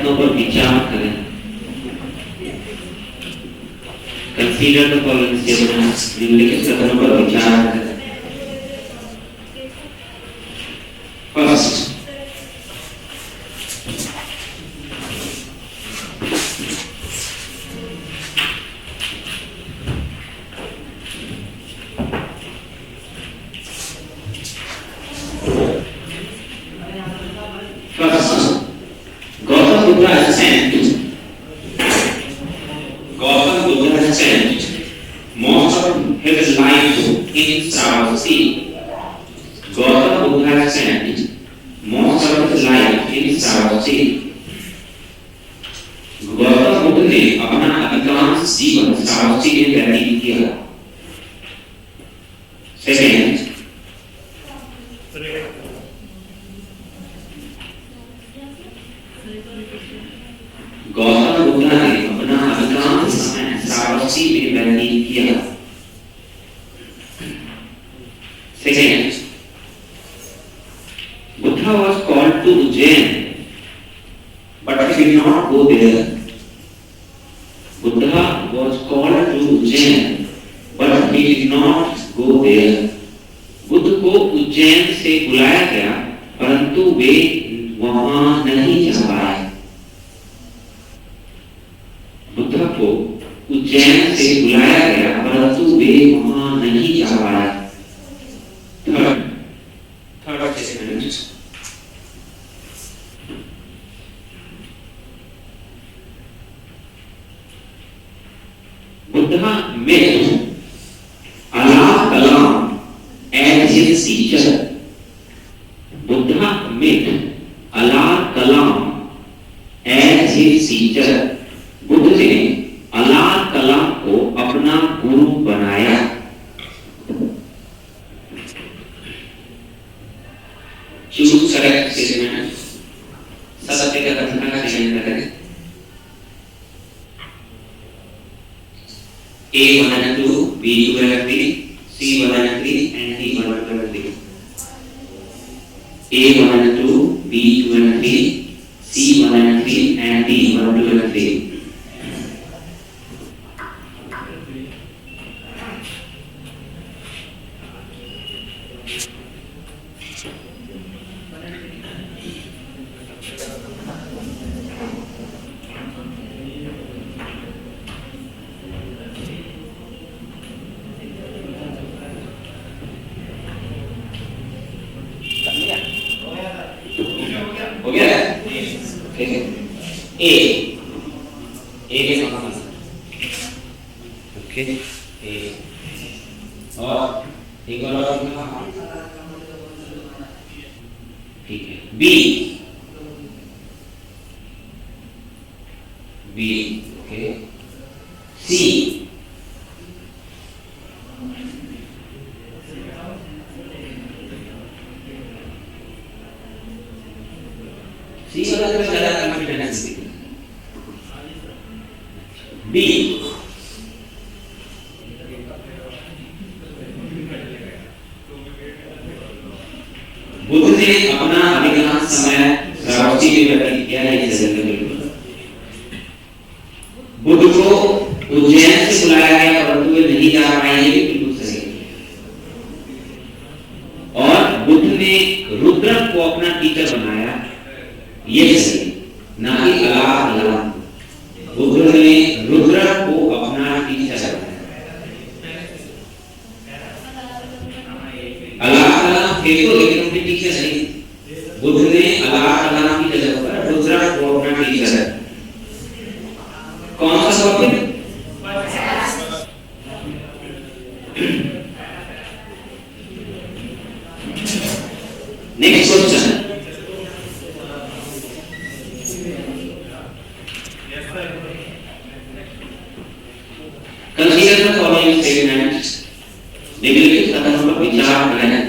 कथनों पर विचार करें। कंसीडर द फॉलोइंग स्टेटमेंट्स, निम्नलिखित कथनों पर विचार करें। First, Gautam Buddha has spent most of his life in Saravati. Gautam Buddha has spent most of his life in Saravati. Gautam Buddha ने अपना अधिकांश जीवन सारावती में व्यतीत किया। सेकेंड, गौतम बुद्ध ने अपना अधिकांश समय सारावती में व्यतीत किया। Second, Buddha was called to Ujjain, but he did not go there. Buddha was called to Ujjain, but he did not go there. Buddha को उज्जैन से बुलाया गया, परंतु वे वहां नहीं जा पाए। बुद्ध को उज्जैन से बुलाया गया, परंतु वे वहां नहीं जा पाए। Third statement, Buddha met Allah Kalam as his teacher. Buddha met Allah Kalam as his teacher. Buddha ने Allah Kalam को अपना गुरु बनाया। Choose correct statement. सत्य का कथन का चयन करें। A 1 and 2, B 2 and 3, C 1 and 3, and D 1 and 3. A 1 and 2, B 2 and 3, C 1 and 3, and D 1 2 and 3. हो गया? ठीक है। ए के समान ओके। ए और एक और ठीक है। B okay. सी वाला थोड़ा ज्यादा कॉन्फिडेंस दिखता है। बी बुद्ध ने अपना अधिकांश समय सारावती में व्यतीत किया है। इस जगह में बुद्ध को उज्जैन से बुलाया गया, परंतु वे नहीं जा पाए। ये बिल्कुल सही है। और बुद्ध ने रुद्र को अपना टीचर बनाया, ये सही, ना कि अल्लाह। बुद्ध ने रुद्र को अपना टीचर बनाया। अल्लाह थे तो, लेकिन उनके टीचर नहीं। बुद्ध ने अल्लाह की जगह पर रुद्र को अपना टीचर है। कौन सा topic? Next question, consider the following statements, निम्नलिखित कथनों पर विचार करें।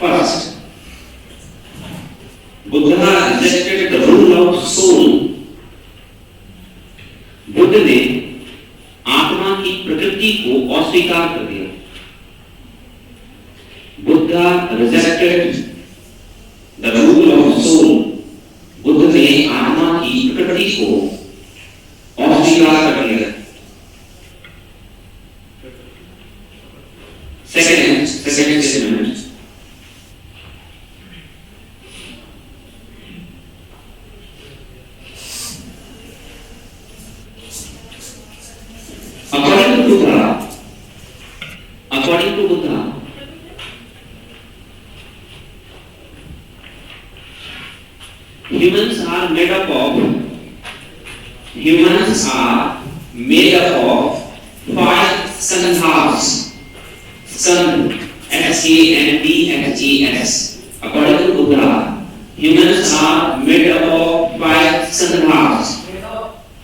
First, Buddha rejected the rule of soul. Buddha ने आत्मा की प्रकृति को अस्वीकार कर दिया। rejected the rule of soul. Buddha ने आत्मा की प्रकृति को अस्वीकार कर दिया. Second statement. According to Buddha, humans are made up of 5 skandhas. Skand, S-K-N-D-H-E-S. According to Buddha, humans are made up of 5 skandhas.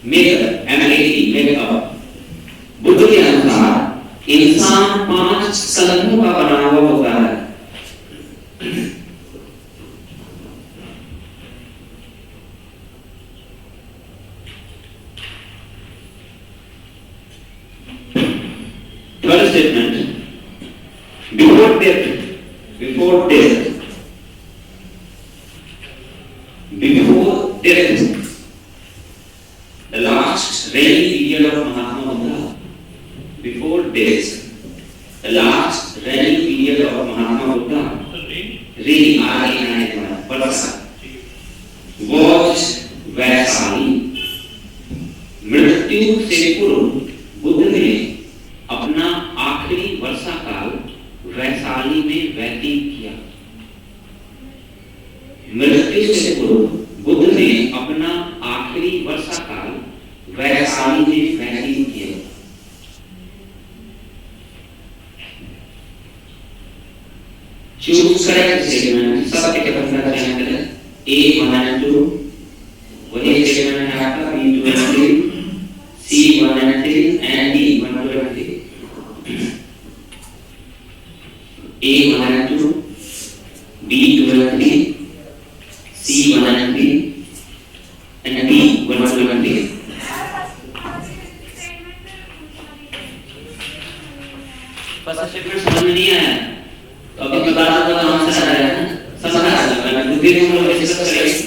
Made up. Buddha के अनुसार इंसान 5 स्कंधों का बना हुआ होता है. Third statement. Before death, the last reigning period of Mahatma Buddha. Before death, the last reigning period of Mahatma Buddha, was Vaishali. मृत्यु से पूर्व बुद्ध ने अपना आखिरी वर्षा काल वैशाली में व्यतीत किया. मृत्यु से पूर्व बुद्ध ने अपना आखिरी वर्षा काल वैशाली में व्यतीत किया. Choose correct statement. सत्य के पद का चयन करें. A 1 and 2. वही statement है आपका B 2 and 3, C 1 and 3 and D 1 2 and 3. A 1 and 2, B 2 and 3, C 1 and 3 and D 1 2 and 3. First statement समझ में नहीं आया तो अभी बताना तो आंसर आ रहा है. समझ आ रहा है. बुद्धि को हम लोग डिस्कस करेंगे.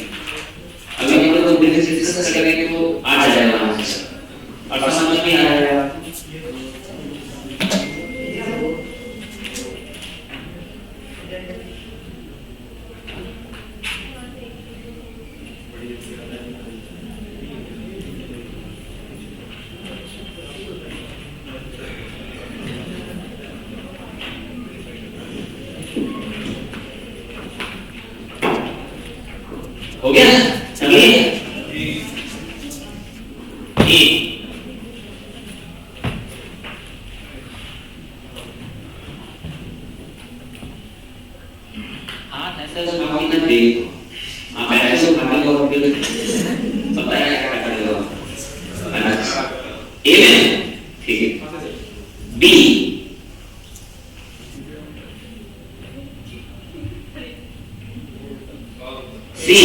अभी हम लोग बुद्धि से डिस्कस करेंगे तो आ जाएगा आंसर. और समझ में आ जाएगा. हो गया चलिए. हाथ ऐसे लगाओ ना देखो. आप ऐसे उठा लो और फिर पता है क्या करेगा. ए में ठीक है. B C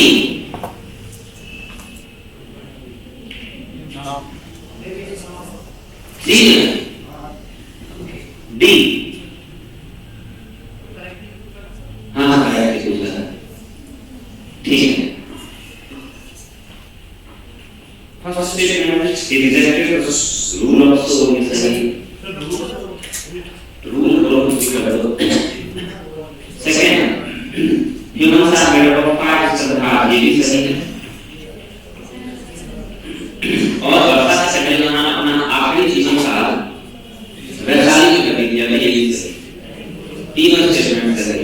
D. हाँ ठीक है. First statement rejected rule of soul में सही. Rule of soul. Second humans are made up of 5 skandhas. ये भी सही है. और वर्षा से पहले अपना आखिरी जीवन काल वैशाली में कर दिया. ये भी सही. तीनों स्टेटमेंट सही है.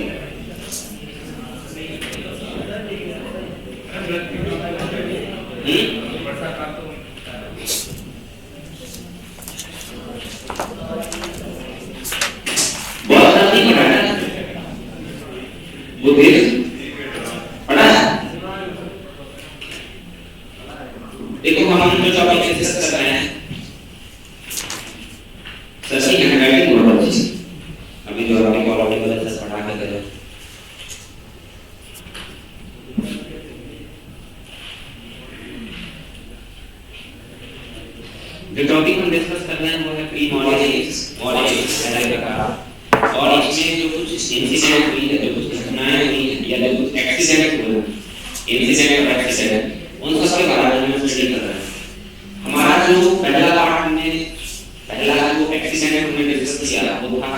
बहुत जल्दी पढ़ा बुद्धिज्म पढ़ा. देखो हम जो टॉपिक डिस्कस कर रहे हैं सही हैंडराइटिंग बहुत अच्छी. अभी जो आपने कॉलेज में डिस्कस पढ़ा के गए जो टॉपिक हम डिस्कस कर रहे हैं वो है प्री मॉडर्निज्म, मॉडर्निज्म का और और इसमें जो कुछ इंसिडेंट हुई है, जो कुछ घटनाएं हुई है या जो कुछ एक्सीडेंट हुए, इंसिडेंट और एक्सीडेंट, उन सब के बारे में हम स्टडी कर रहे हैं। हमारा जो पहला पार्ट हमने पहला जो एक्सीडेंट हमने डिस्कस किया वो था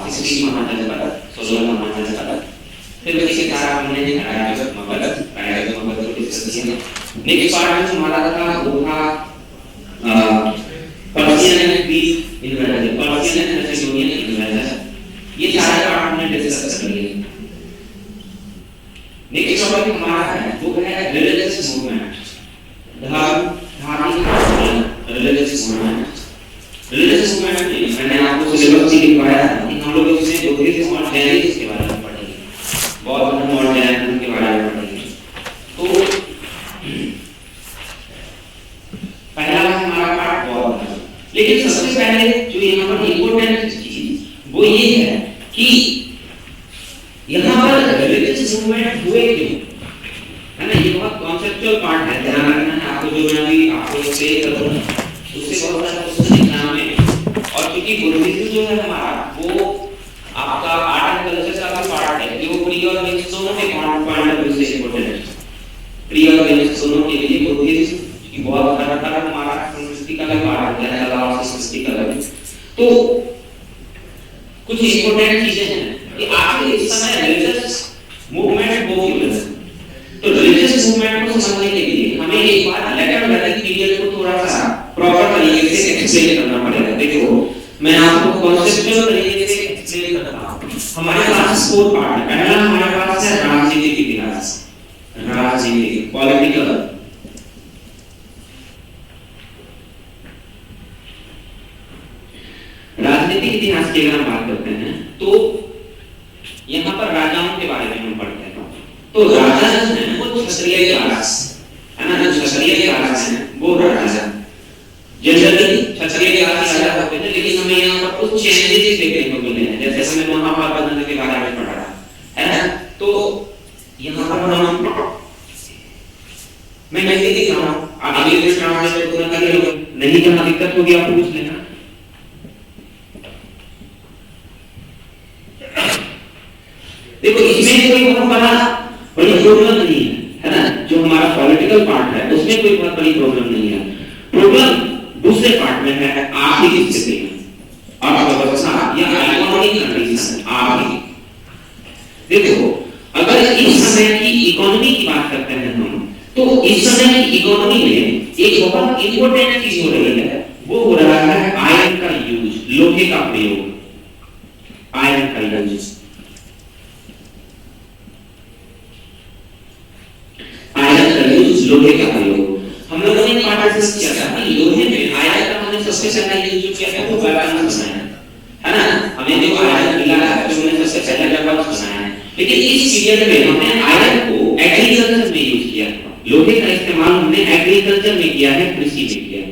16 महाजनपद, 16 महाजनपद। फिर उसके साथ हमने राजस्व मगध को डिस्कस किया। नेक्स्ट पार्ट जो हमारा था वो था Persian and Greek invasion, Persian and Macedonian invasion. ये सारे पार्ट हमने डिस्कस कर लिए। नेक्स्ट टॉपिक हमारा है वो है रिलीजियस मूवमेंट, धार्मिक आंदोलन, रिलीजियस मूवमेंट। रिलीजियस मूवमेंट मैंने आपको सिलेबस में लिखवाया था कि हम लोग इसमें बुद्धिज्म और जैनिज्म के बारे में पढ़ेंगे, बौद्ध धर्म और जैनिज्म के बारे में पढ़ेंगे। तो पहला हमारा पार्ट बौद्ध धर्म। लेकिन सबसे पहले जो यहाँ पर इम्पोर्टेंट चीज वो ये है कि यहाँ पर रिलीजियस मूवमेंट हुए क्यों, है ना। ये बहुत कॉन्सेप्चुअल पार्ट है, ध्यान रखना है आपको। जो मैं अभी आपको से करूँगा उससे बहुत सारा क्वेश्चन एग्जाम में। और क्योंकि बुद्धिज्म जो है हमारा वो आपका आर्ट एंड कल्चर का भी पार्ट है, कि वो प्री और मिक्स दोनों के पॉइंट ऑफ व्यू से इंपॉर्टेंट है। प्री और मिक्स दोनों के लिए बुद्धिज्म की बहुत बड़ा हमारा संस्कृति का भी पार्ट है, कला संस्कृति का भी। तो कुछ इंपॉर्टेंट चीजें हैं कि आखिर इस समय रिलीजियस मूवमेंट वो क्यों है। तो रिलीजियस मूवमेंट को समझने के लिए हमें एक बार लेटर वैदिक पीरियड को थोड़ा सा प्रॉपर तरीके से एक्सप्लेन करना पड़ेगा। देखो मैं आपको कॉन्सेप्चुअल तरीके से एक्सप्लेन करता हूं। हमारे पास 4 पार्ट है। पहला हमारे पास है राजनीतिक इतिहास, राजनीतिक पॉलिटिकल, राजनीतिक इतिहास की अगर हम बात करते हैं तो यहाँ पर राजाओं के बारे में हम पढ़ते हैं। तो राजा जो है वो क्षत्रिय क्लास है ना, जो क्षत्रिय क्लास है वो राजा जनरली क्षत्रिय क्लास राजा होते थे। लेकिन हमें यहाँ पर कुछ चेंजेस देखने को मिले हैं, जैसे हमने महाभारत के बारे में पढ़ा है ना। तो यहाँ पर हम मैं नहीं दिख रहा हूँ, आगे भी ट्रांसलेट पूरा कर लो, नहीं जहाँ दिक्कत होगी आप पूछ लेना। देखो इसमें कोई बहुत बड़ी प्रॉब्लम नहीं है ना। जो हमारा पॉलिटिकल पार्ट है उसमें कोई बहुत बड़ी प्रॉब्लम नहीं है। प्रॉब्लम दूसरे पार्ट में है, आर्थिक स्थिति में, अर्थव्यवस्था या इकोनॉमिक कंडीशन आर्थिक। देखो अगर इस समय की इकोनॉमी की बात करते हैं हम, तो इस समय की इकोनॉमी में एक बहुत इंपॉर्टेंट चीज हो रही है, वो हो रहा है आयरन का यूज, लोहे का प्रयोग, आयरन का यूज। लोहे का प्रयोग हम लोगों ने पाठ डिस्कस किया था कि लोहे में आयरन का हमने सबसे पहला यूज जो किया था वो वेपन बनाया है ना। हमें जो आयरन मिला है जो हमने सबसे पहला वेपन बनाया है। लेकिन इस पीरियड में हमने आयरन को एग्रीकल्चर में यूज किया। लोहे का इस्तेमाल हमने एग्रीकल्चर में किया है, कृषि में किया,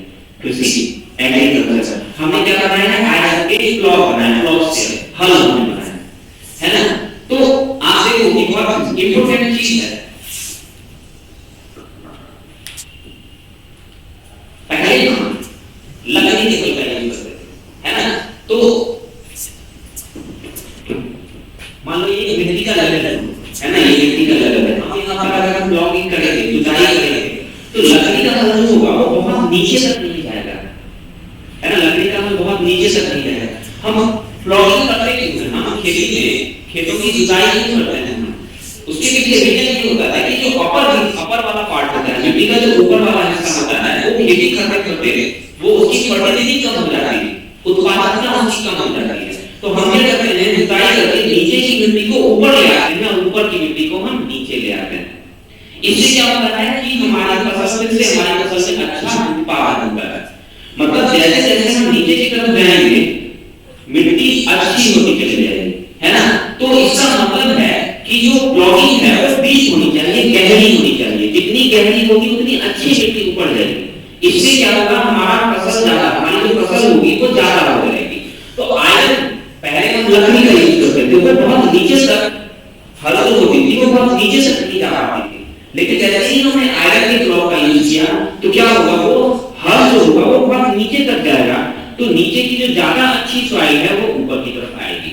कृषि एग्रीकल्चर। हमने क्या बनाया है, आयरन के प्लॉव बनाया, प्लॉव से हल बनाया है ना। तो आप देखो ये बहुत इंपॉर्टेंट चीज है। लकड़ी के कोई का यूज करते है ना। तो मान लो ये मिट्टी का लेवल है ना, ये मिट्टी का लेवल है। हम यहाँ पर अगर ब्लॉगिंग करेंगे, जुताई करेंगे, तो लकड़ी का हल जो होगा वो बहुत नीचे तक नहीं जाएगा है ना। लकड़ी का हल बहुत नीचे तक नहीं जाएगा। हम ब्लॉगिंग करते हैं, हम खेती में खेतों की जुताई नहीं करते हैं। उसके पीछे रीजन ये होता है कि जो अपर वाला पार्ट होता है, मिट्टी का जो ऊपर वाला हिस्सा होता है, वो खेती करते करते वो उसकी फर्टिलिटी कम हो जाती है, उत्पादकता उसकी कम हो जाती है। तो हम क्या करते हैं, जुताई करके नीचे की मिट्टी को ऊपर ले आते हैं और ऊपर की मिट्टी को हम नीचे ले आते हैं। इससे क्या होता है कि हमारी फसल से अच्छा उत्पादन होता है। मतलब जैसे जैसे हम नीचे की तरफ जाएंगे मिट्टी अच्छी होती चली जाएगी है ना। तो इसका मतलब है कि जो ब्लॉगिंग है वो बीच होनी चाहिए, गहरी होनी चाहिए। जितनी गहरी होगी उतनी अच्छी मिट्टी ऊपर जाएगी। इससे क्या होगा, हमारा फसल ज्यादा, हमारी जो फसल होगी वो ज्यादा हो जाएगी। तो आयरन पहले हम लकड़ी का यूज करते थे, वो बहुत नीचे तक हल होती थी, वो बहुत नीचे तक नहीं जा पाती थी। लेकिन जैसे ही हमने आयरन के ब्लॉक का यूज किया तो क्या होगा, वो हल जो होगा वो बहुत नीचे तक जाएगा। तो नीचे की जो ज्यादा अच्छी सॉइल है वो ऊपर की तरफ आएगी।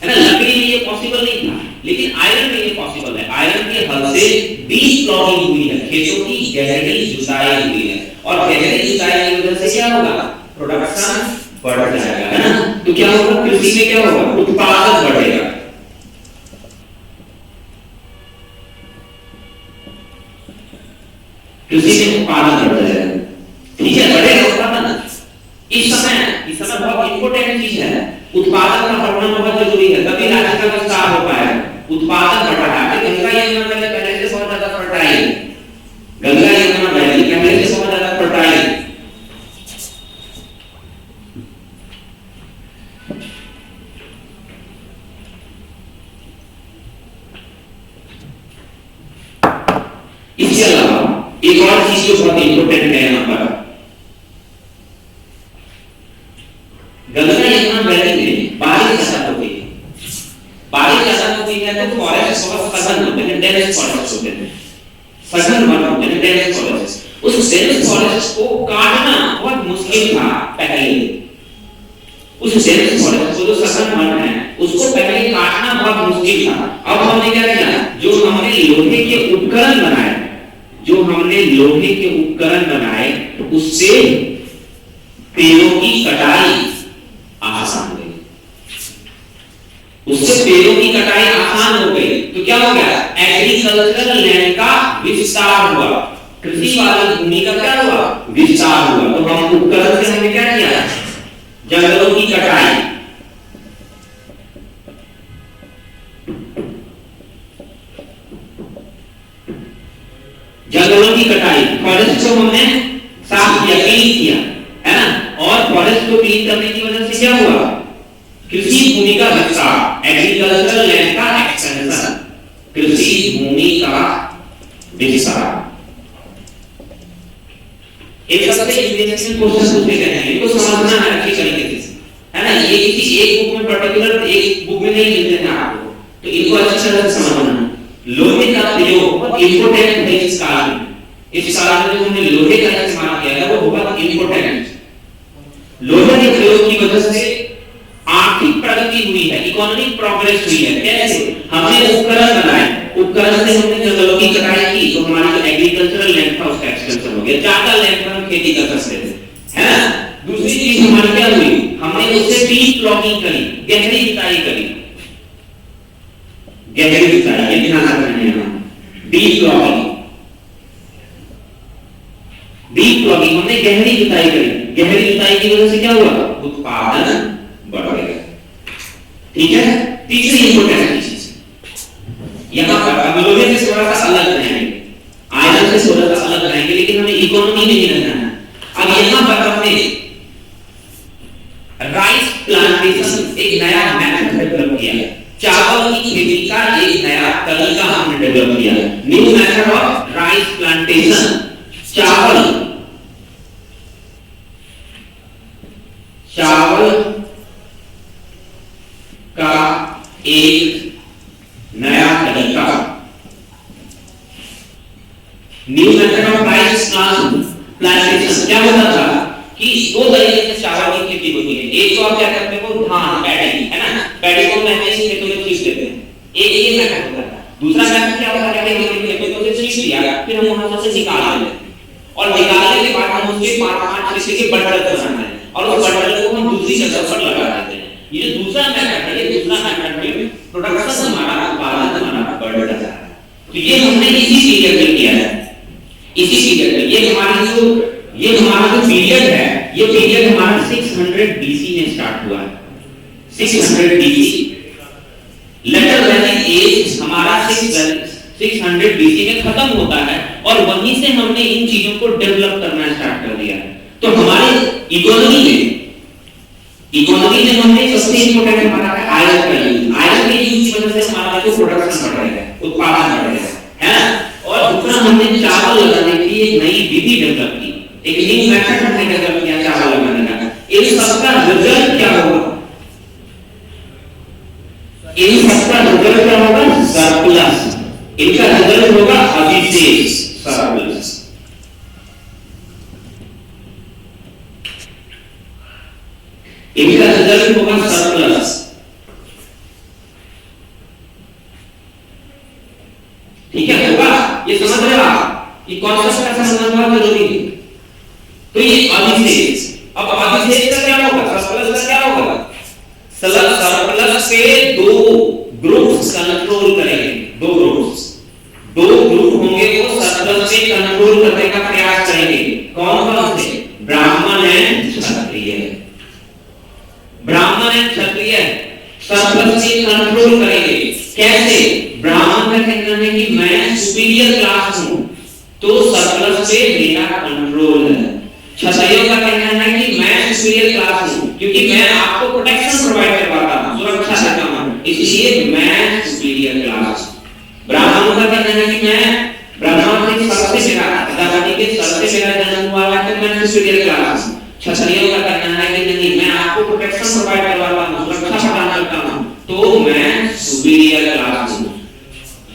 है ना। लकड़ी में ये पॉसिबल नहीं था, लेकिन आयरन में ये पॉसिबल है। आयरन के हल से बीज प्लॉटिंग हुई है, खेतों की गहरी जुताई हुई है, और गहरी जुताई की वजह से क्या होगा, प्रोडक्शन बढ़ जाएगा, है ना। तो क्या होगा, कृषि में क्या होगा, उत्पादन बढ़ेगा। कृषि में उत्पादन बढ़ जाएगा, ठीक है, बढ़ेगा उत्पादन। इस समय बहुत इंपॉर्टेंट चीज है, उत्पादन का बढ़ना बहुत जरूरी है, तभी राज्य का विस्तार हो पाएगा। उत्पादन बढ़ रहा है, गंगा यमुना में पहले से बहुत ज्यादा फर्टाइल, गंगा यमुना वैली पहले से बहुत ज्यादा फर्टाइल। इसके अलावा एक और चीज जो बहुत इंपॉर्टेंट है यहाँ पर, गंगा यमुना वैली में बारिश ज्यादा हो गई, बारिश ज्यादा हो गई है तो फॉरेस्ट बहुत सघन होते हैं, डेंस फॉरेस्ट होते हैं, सघन वन होते हैं, डेंस फॉरेस्ट। उस डेंस फॉरेस्ट को काटना बहुत मुश्किल था पहले, उस डेंस फॉरेस्ट को जो सघन वन है उसको पहले काटना बहुत मुश्किल था। अब हमने क्या किया, जो हमने लोहे के उपकरण बनाए, जो हमने लोहे के उपकरण बनाए, उससे पेड़ों की कटाई आसान हो गई, उससे पेड़ों की कटाई आसान हो गई। तो क्या हो गया, एग्रीकल्चरल लैंड का विस्तार हुआ, कृषि वाली भूमि का क्या हुआ, विस्तार हुआ। तो हम उपकरण से हमने क्या किया, जंगलों की कटाई, जंगलों की कटाई, फॉरेस्ट को हमने साफ किया, क्लीन किया, है ना। और फॉरेस्ट को क्लीन करने की वजह से क्या हुआ, कृषि भूमि का विस्तार, एग्रीकल्चरल लैंड का एक्सपेंशन, कृषि भूमि का विस्तार। एक सबसे इंटरेस्टिंग क्वेश्चन पूछे गए हैं, इनको समझना है अच्छी तरीके से, है ना। ये किसी एक बुक में पर्टिकुलर एक बुक में नहीं मिलते हैं आपको, तो इनको अच्छी तरह से समझना। लोहे का प्रयोग बहुत इंपॉर्टेंट है इस काल में, इस काल में जो हमने लोहे का इस्तेमाल किया है वो बहुत इंपॉर्टेंट। लोहे के प्रयोग की वजह से आर्थिक प्रगति हुई है, इकोनॉमिक प्रोग्रेस हुई है। कैसे, हमने उपकरण बनाए, उपकरण से हमने जंगलों की कटाई की, तो हमारा जो एग्रीकल्चरल लैंड था उसका एक्सटेंशन हो गया, ज्यादा लैंड पर हम खेती कर सकते थे, है ना। दूसरी चीज हमारी क्या हुई, हमने उससे डीप प्लॉटिंग करी, गहरी जुताई करी, गहरी जुताई, ये ध्यान रखना है, डीप प्लॉटिंग, डीप प्लॉटिंग हमने गहरी जुताई करी, गहरी जुताई की वजह से क्या हुआ, उत्पादन बढ़ गया, ठीक है। तीसरी इंपॉर्टेंट चीज यहां पर हम लोहे से थोड़ा सा अलग रहेंगे, आयरन से थोड़ा सा अलग रहेंगे, लेकिन हमें इकोनॉमी में ही रहना है। अब यहां पर हमने राइस प्लांटेशन एक नया मेथड डेवलप किया, चावल की खेती का एक नया तरीका हमने डेवलप किया, new method of rice plantation. चावल का एक नया तरीका, new method of rice plantation. क्या होता था कि दो तरीके से चावल की खेती होती है, एक तो आप क्या करते हो, धान पैडी, है ना, पैडी को मैंने इस खेतों में छींट देते हैं, एक ये मेथड होता है। दूसरा मेथड क्या होता है, कि खेतों से छींट लिया, फिर हम वहां से निकाल लेते हैं, और निकालने के बाद हम उसके 5-5 हिस्से के बंडल बनाते हैं, और उस बंडल को हम दूसरी जगह पर लगा देते हैं। ये जो दूसरा मेथड है, ये दूसरा मेथड में प्रोडक्शन हमारा, उत्पादन हमारा बढ़ जाता है। तो ये हमने इसी पीरियड में किया है, इसी पीरियड में। ये हमारा जो पीरियड है, ये पीरियड हमारा 600 बीसी में स्टार्ट हुआ है, 600 बीसी। लेटर वैलिड एज हमारा 600 बीसी में खत्म होता है, और वहीं से हमने इन चीजों को डेवलप करना स्टार्ट कर दिया है। तो हमारे इकोनॉमी में हमने सबसे इंपॉर्टेंट हमारा है आयरन का यूज, आयरन के यूज की वजह से हमारा जो प्रोडक्शन बढ़ रहा है, उत्पादन बढ़ रहा है ना। और दूसरा हमने चावल लगाने की एक नई विधि डेवलप की, एक न्यू मेथड हमने डेवलप किया चावल लगाने का। इन सबका रिजल्ट क्या होगा, इन सबका रिजल्ट क्या होगा, सरप्लस। इनका रिजल्ट होगा अधिशेष, सरप्लस। इनका रिजल्ट होगा सरप्लस। ठीक है, होगा, ये समझ रहे हो आप कि कॉन्सेप्ट का समझना बहुत जरूरी है। तो ये अधिशेष, अब अधिशेष का क्या होगा, सरप्लस का क्या होगा, सरप्लस के दो ग्रुप्स कंट्रोल करेंगे, दो ग्रुप होंगे वो सरप्लस से कंट्रोल करने का प्रयास करेंगे। कौन कौन से, ब्राह्मण एंड क्षत्रिय, ब्राह्मण एंड क्षत्रिय सरप्लस से कंट्रोल करेंगे। कैसे, ब्राह्मण का कहना है कि मैं सुपीरियर क्लास हूं तो सरप्लस पे मेरा कंट्रोल है, क्षत्रियों का कहना है कि मैं सुपीरियर क्लास हूं क्योंकि मैं आपको प्रोटेक्शन प्रोवाइड करवाता हूं, सुरक्षा देता हूं, इसलिए मैं सुपीरियर क्लास। ब्राह्मणों का कहना है कि मैं ब्राह्मण के सबसे मेरा दादाजी के सबसे मेरा जन्म हुआ है तो मैं सुपीरियर क्लास। क्षत्रियों का कहना है कि नहीं, मैं आपको प्रोटेक्शन प्रोवाइड करवाता हूं, सुरक्षा प्रदान करता हूं तो मैं सुपीरियर क्लास हूं।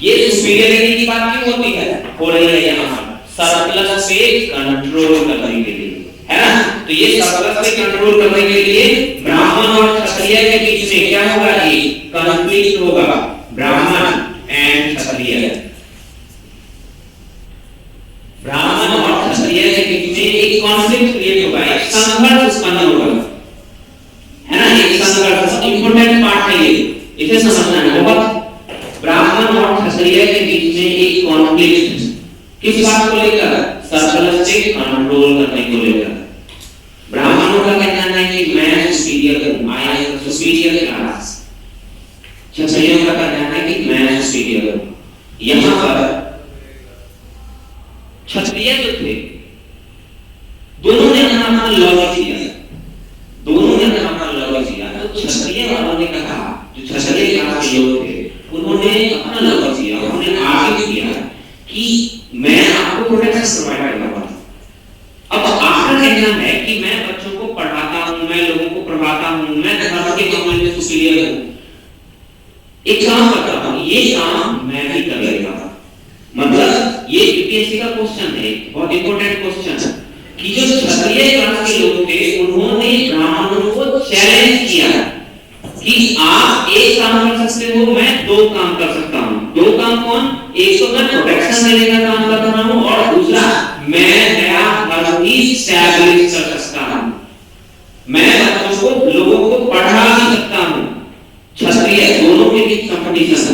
ये सुपीरियरिटी की बात क्यों होती है, हो रही है यहां सरप्लस पे कंट्रोल करने के लिए, है ना। तो ये सरप्लस पे कंट्रोल करने के लिए ब्राह्मण और क्षत्रिय के बीच में क्या होगा, ये कॉन्फ्लिक्ट होगा, ब्राह्मण एंड क्षत्रिय, ब्राह्मण और क्षत्रिय के बीच में एक कॉन्फ्लिक्ट क्रिएट होगा, एक संघर्ष उत्पन्न होगा, है ना। एक संघर्ष इंपॉर्टेंट पार्ट है ये, इसे समझना है बहुत। ब्राह्मण और क्षत्रिय के बीच में एक कॉन्फ्लिक्ट किस बात को लेकर, सरप्लस से कंट्रोल करने को लेकर। ब्राह्मणों का कहना है कि मैं सुपीरियर हूं, आई एम सुपीरियर क्लास, क्षत्रियों का कहना है कि मैं सुपीरियर हूं। यहां पर क्षत्रिय जो थे दोनों ने अपना लॉजिक दिया, दोनों ने अपना लॉजिक दिया। तो क्षत्रिय वालों ने कहा, जो क्षत्रिय क्लास के लोग थे उन्होंने अपना लॉजिक दिया, उन्होंने आगे किया कि मैं आपको प्रोटेक्शन प्रोवाइड करूंगा। अब आपका कहना है कि मैं बच्चों को पढ़ाता हूं, मैं लोगों को पढ़ाता हूं, मैं धर्म के मामले में सुपीरियर हूं, एक काम करता हूं, ये काम मैं भी कर लेगा। मतलब ये यूपीएससी का क्वेश्चन है, बहुत इंपॉर्टेंट क्वेश्चन है कि जो क्षत्रिय क्लास के लोग थे उन्होंने ब्राह्मणों को चैलेंज किया कि आप एक काम कर सकते हो, मैं दो काम कर सकता हूं। दो काम कौन, एक तो मैं प्रोटेक्शन देने का काम कर रहा हूं और दूसरा मैं नया धर्म ही एस्टैब्लिश कर सकता हूं, मैं बच्चों को लोगों को पढ़ा भी सकता हूं। क्षत्रिय दोनों के बीच कंपटीशन है,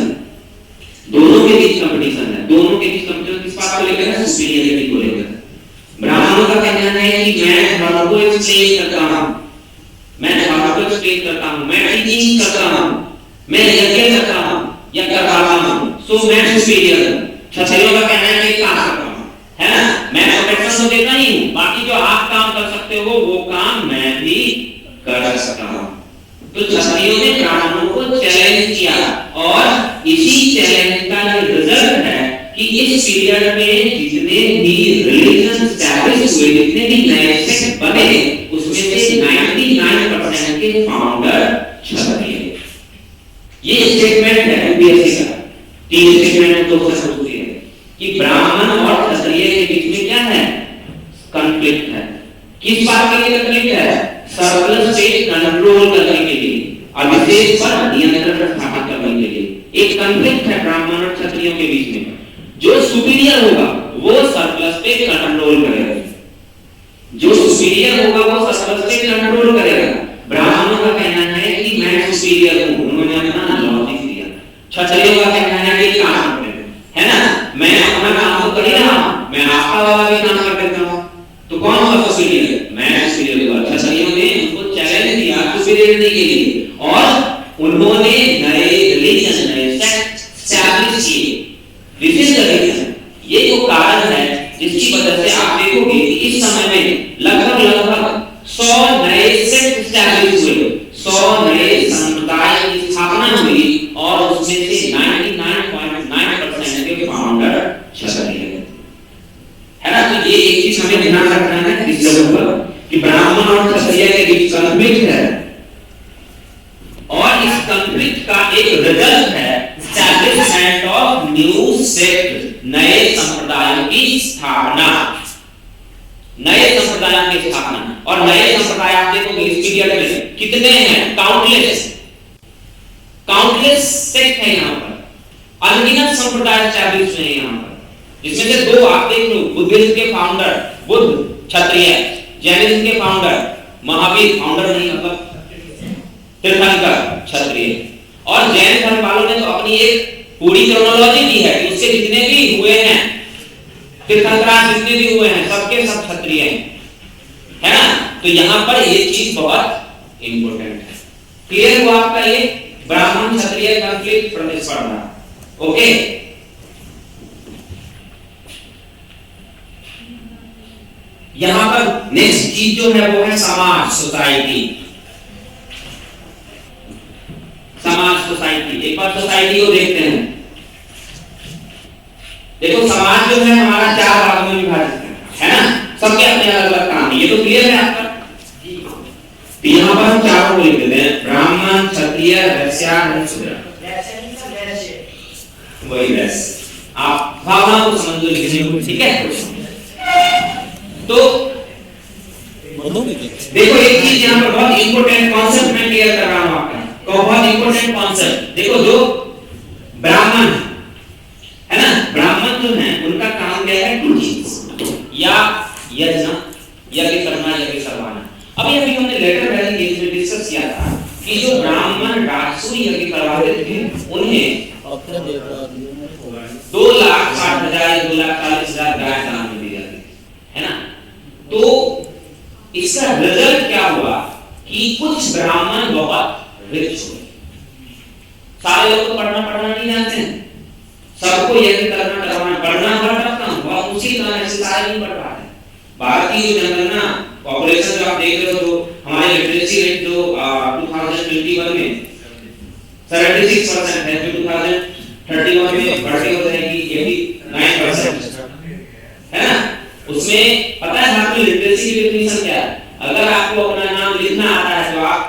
दोनों के बीच कंपटीशन है, दोनों के बीच कंपटीशन किस बात को लेकर है, सुपीरियरिटी को लेकर। ब्राह्मणों का कहना है कि मैं धर्म को एक्सप्लेन करता हूं, मैं धर्म को एक्सप्लेन करता हूं, मैं टीचिंग करता हूं, मैं यज्ञ करता हूं या करवाता हूं, सो मैं सुपीरियर हूं। क्षत्रियों का कहना है कि काम करता हूं, है ना, मैं प्रोटेक्शन तो देता ही हूं, बाकी जो आप काम कर सकते हो वो काम मैं भी कर सकता हूं। तो क्षत्रियों ने ब्राह्मणों को चैलेंज किया और इसी चैलेंज का रिजल्ट है कि इस पीरियड में जितने भी रिलीजन एस्टैब्लिश हुए, जितने भी नए सेक्ट बने, उसमें से 99% के फाउंडर क्षत्रिय। ये स्टेटमेंट है यूपीएससी का, तीन स्टेटमेंट दो क्वेश्चन पूछे हैं कि ब्राह्मण और क्षत्रिय के बीच में क्या है, कॉन्फ्लिक्ट है। किस बात के लिए कॉन्फ्लिक्ट है, सरप्लस से कंट्रोल करने के लिए, अधिशेष पर नियंत्रण स्थापित करने के लिए एक कॉन्फ्लिक्ट है ब्राह्मण और क्षत्रियों के बीच में। जो सुपीरियर होगा वो सरप्लस पे कंट्रोल करेगा, जो सुपीरियर होगा वो सरप्लस पे कंट्रोल करेगा। ब्राह्मणों का कहना है कि मैं सुपीरियर हूं, उन्होंने अपना लॉजिक दिया। क्षत्रियों का कहना है कि काम करें, है ना, मैं अपना काम तो कर ही रहा हूं, मैं आपका वाला भी काम कर देता हूं, तो कौन सा सुपीरियर, मैं सुपीरियर हूं। क्षत्रियों ने उनको चैलेंज दिया सुपीरियरिटी के लिए और उन्होंने नए रिलीजन, नए सेक्ट एस्टैब्लिश किए। दिस इज द रीजन, ये वो कारण है जिसकी वजह से आप देखोगे कि इस समय में लगभग 100 नए सेक्ट एस्टैब्लिश हुए, 100 नए समुदाय की स्थापना हुई और उसमें से 99.9% के फाउंडर क्षत्रिय है ना। तो ये एक चीज हमें ध्यान रखना है इस लेवल पर कि ब्राह्मण और क्षत्रिय के बीच कॉन्फ्लिक्ट है और इस कॉन्फ्लिक्ट का एक रिजल्ट है एस्टैब्लिशमेंट ऑफ न्यू सेक्ट, नए संप्रदायों की स्थापना, नए संप्रदायों की स्थापना। और नए संप्रदाय आप देखोगे इस पीरियड में कितने हैं, काउंटलेस सेक्ट है यहां पर, अनगिनत संप्रदाय एस्टैब्लिश हुए यहाँ पर, जिसमें से दो आप देख लो, बुद्धिज्म के फाउंडर बुद्ध क्षत्रिय, जैनिज्म के फाउंडर महावीर, फाउंडर नहीं मतलब तीर्थंकर क्षत्रिय, और जैन धर्म वालों ने तो अपनी एक पूरी क्रोनोलॉजी दी है कि उससे जितने भी हुए हैं तीर्थंकराज, जितने भी हुए हैं सबके सब क्षत्रिय हैं, है ना। तो यहाँ पर ये चीज बहुत इंपॉर्टेंट है। क्लियर हुआ आपका ये ब्राह्मण क्षत्रिय कॉन्फ्लिक्ट प्रतिस्पर्धा? ओके, यहां पर नेक्स्ट चीज जो है वो है समाज, सोसाइटी। समाज, सोसाइटी, एक बार सोसाइटी को देखते हैं। देखो समाज जो है हमारा चार भागों में विभाजित है ना, सबके अपने अलग अलग काम है, ये तो क्लियर है आपका। तो यहाँ पर हम चारों को लिख देते हैं, ब्राह्मण, क्षत्रिय, वैश्य और शूद्र। वही वैश्य, आप भावना को समझ लो, ठीक है। तो देखो एक चीज यहाँ पर बहुत इंपॉर्टेंट कॉन्सेप्ट मैं क्लियर कर रहा हूँ आपका, बहुत इंपॉर्टेंट कॉन्सेप्ट। देखो जो ब्राह्मण है ना, ब्राह्मण जो है उनका काम क्या है, टू चीज, या यज्ञ, यज्ञ करना, यज्ञ करवाना। अभी हमने लेटर वैली केस में डिस्कस किया था कि जो ब्राह्मण राजसूय यज्ञ करवाते थे उन्हें 2,60,000 2,40,000 गाय दान में दी जाती है ना। तो इसका रिजल्ट क्या हुआ कि कुछ ब्राह्मण बहुत रिच हुए। सारे लोग तो पढ़ना नहीं जानते हैं, सबको यज्ञ करना करवाना, पढ़ना पड़ता है, उसी तरह से सारे नहीं पढ़ पाते। भारतीय जो जनगणना पॉपुलेशन जो आप देख रहे हो, तो हमारे लिटरेसी रेट जो 2021 में 76% है, जो 2031 में बढ़ती हो जाएगी 89%, है ना। उसमें पता है आपको लिटरेसी की डेफिनेशन क्या है? अगर आपको अपना नाम लिखना आता है तो आप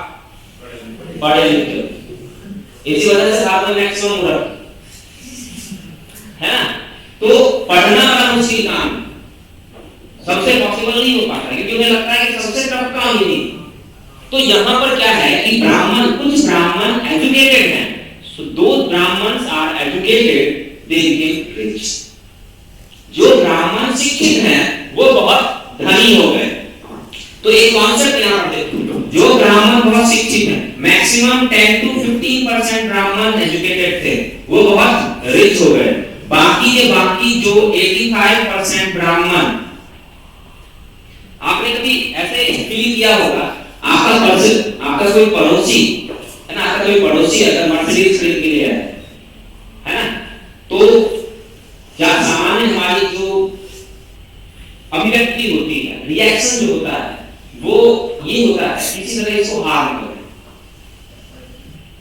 पढ़े लिखे हो, इसी वजह से आपने मैक्सिमम उड़क है ना। तो पढ़ना वाला मुश्किल काम सबसे पॉसिबल नहीं हो पाता, क्योंकि उन्हें लगता है कि सबसे टफ काम ही नहीं। तो यहाँ पर क्या है कि ब्राह्मण, कुछ ब्राह्मण एजुकेटेड हैं, so those Brahmins are educated, they became rich. जो ब्राह्मण शिक्षित हैं वो बहुत धनी हो गए। तो एक कॉन्सेप्ट यहाँ पर देखो, जो ब्राह्मण बहुत शिक्षित हैं, मैक्सिमम 10 to 15% ब्राह्मण एजुकेटेड थे, वो बहुत रिच हो गए। बाकी जो 85% ब्राह्मण, आपने कभी ऐसे फील किया होगा, आपका कोई पड़ोसी है ना, आपका कोई पड़ोसी अगर मर्सिडीज खरीद के लिए है ना, तो जहाँ सामान्य हमारी जो अभिव्यक्ति होती है, रिएक्शन जो होता है, वो ये होता है किसी तरह इसको हार्म करें,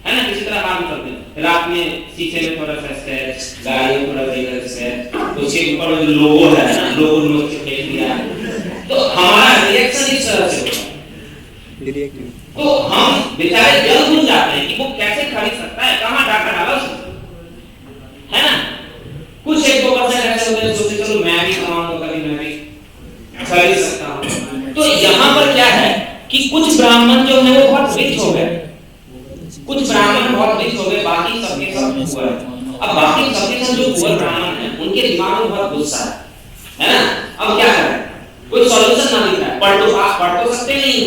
है ना, किसी तरह हार्म करते हैं। फिर आपने शीशे में थोड़ा सा स्क्रैच, गाड़ी में थोड़ा सा स्क्रैच, उसके ऊपर जो लोगो है ना, लोगो नोट से फेंक दिया, तो हमारा रिएक्शन इस तरह से होता है। तो हम बेचारे जल भूल जाते हैं कि वो कैसे खरीद सकता है, कहाँ डाटा डाला उसने, है ना। कुछ 1-2% ऐसे होते हैं सोचते चलो मैं भी कमाऊंगा, कभी मैं भी खरीद सकता हूँ। तो यहाँ पर क्या है कि कुछ ब्राह्मण जो है वो बहुत रिच हो गए, कुछ ब्राह्मण बहुत रिच हो गए, बाकी सबके सब पुअर है। अब बाकी सबके सब जो पुअर ब्राह्मण हैं उनके दिमाग में बहुत गुस्सा है ना। अब क्या करें, कोई सॉल्यूशन ना दिख रहा है, पढ़ तो सकते नहीं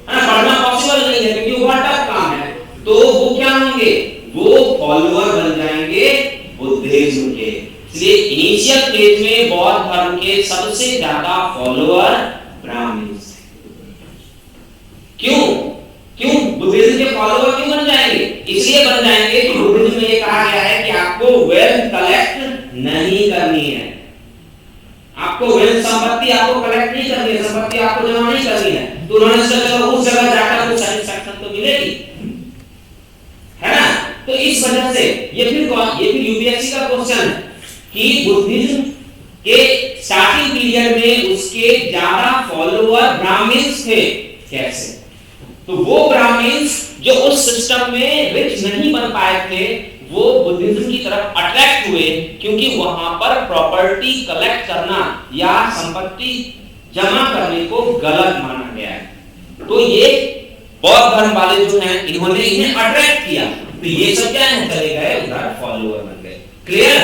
है ना, पढ़ना पॉसिबल नहीं है क्योंकि वो बहुत टफ काम है। तो वो क्या होंगे, वो फॉलोअर बन जाएंगे बुद्धिज्म के। इसलिए इनिशियल स्टेज में बौद्ध धर्म के सबसे ज्यादा फॉलोअर ब्राह्मण। क्यों बुद्धिज्म के फॉलोअर क्यों बन जाएंगे? इसलिए बन जाएंगे कि बुद्धिज्म में ये कहा गया है कि आपको वेल्थ कलेक्ट नहीं करनी है, आपको वेल्थ संपत्ति आपको कलेक्ट नहीं करनी है, संपत्ति आपको जमा नहीं करनी है। तो उन्होंने सोचा उस जगह जाकर कुछ सेटिस्फैक्शन तो मिलेगी, है ना। तो इस वजह से ये फिर यूपीएससी का क्वेश्चन है कि बुद्धिज्म के स्टार्टिंग पीरियड में उसके ज्यादा फॉलोअर ब्राह्मण्स थे कैसे? तो वो ब्राह्मण्स जो उस सिस्टम में रिच नहीं बन पाए थे, वो बुद्धिज्म की तरफ अट्रैक्ट हुए, क्योंकि वहां पर प्रॉपर्टी कलेक्ट करना या संपत्ति जमा करने को गलत माना गया है। तो ये बौद्ध धर्म वाले जो हैं इन्होंने इन्हें अट्रैक्ट किया तो ये सब क्या है, चले गए उधर, फॉलोअर बन गए। क्लियर?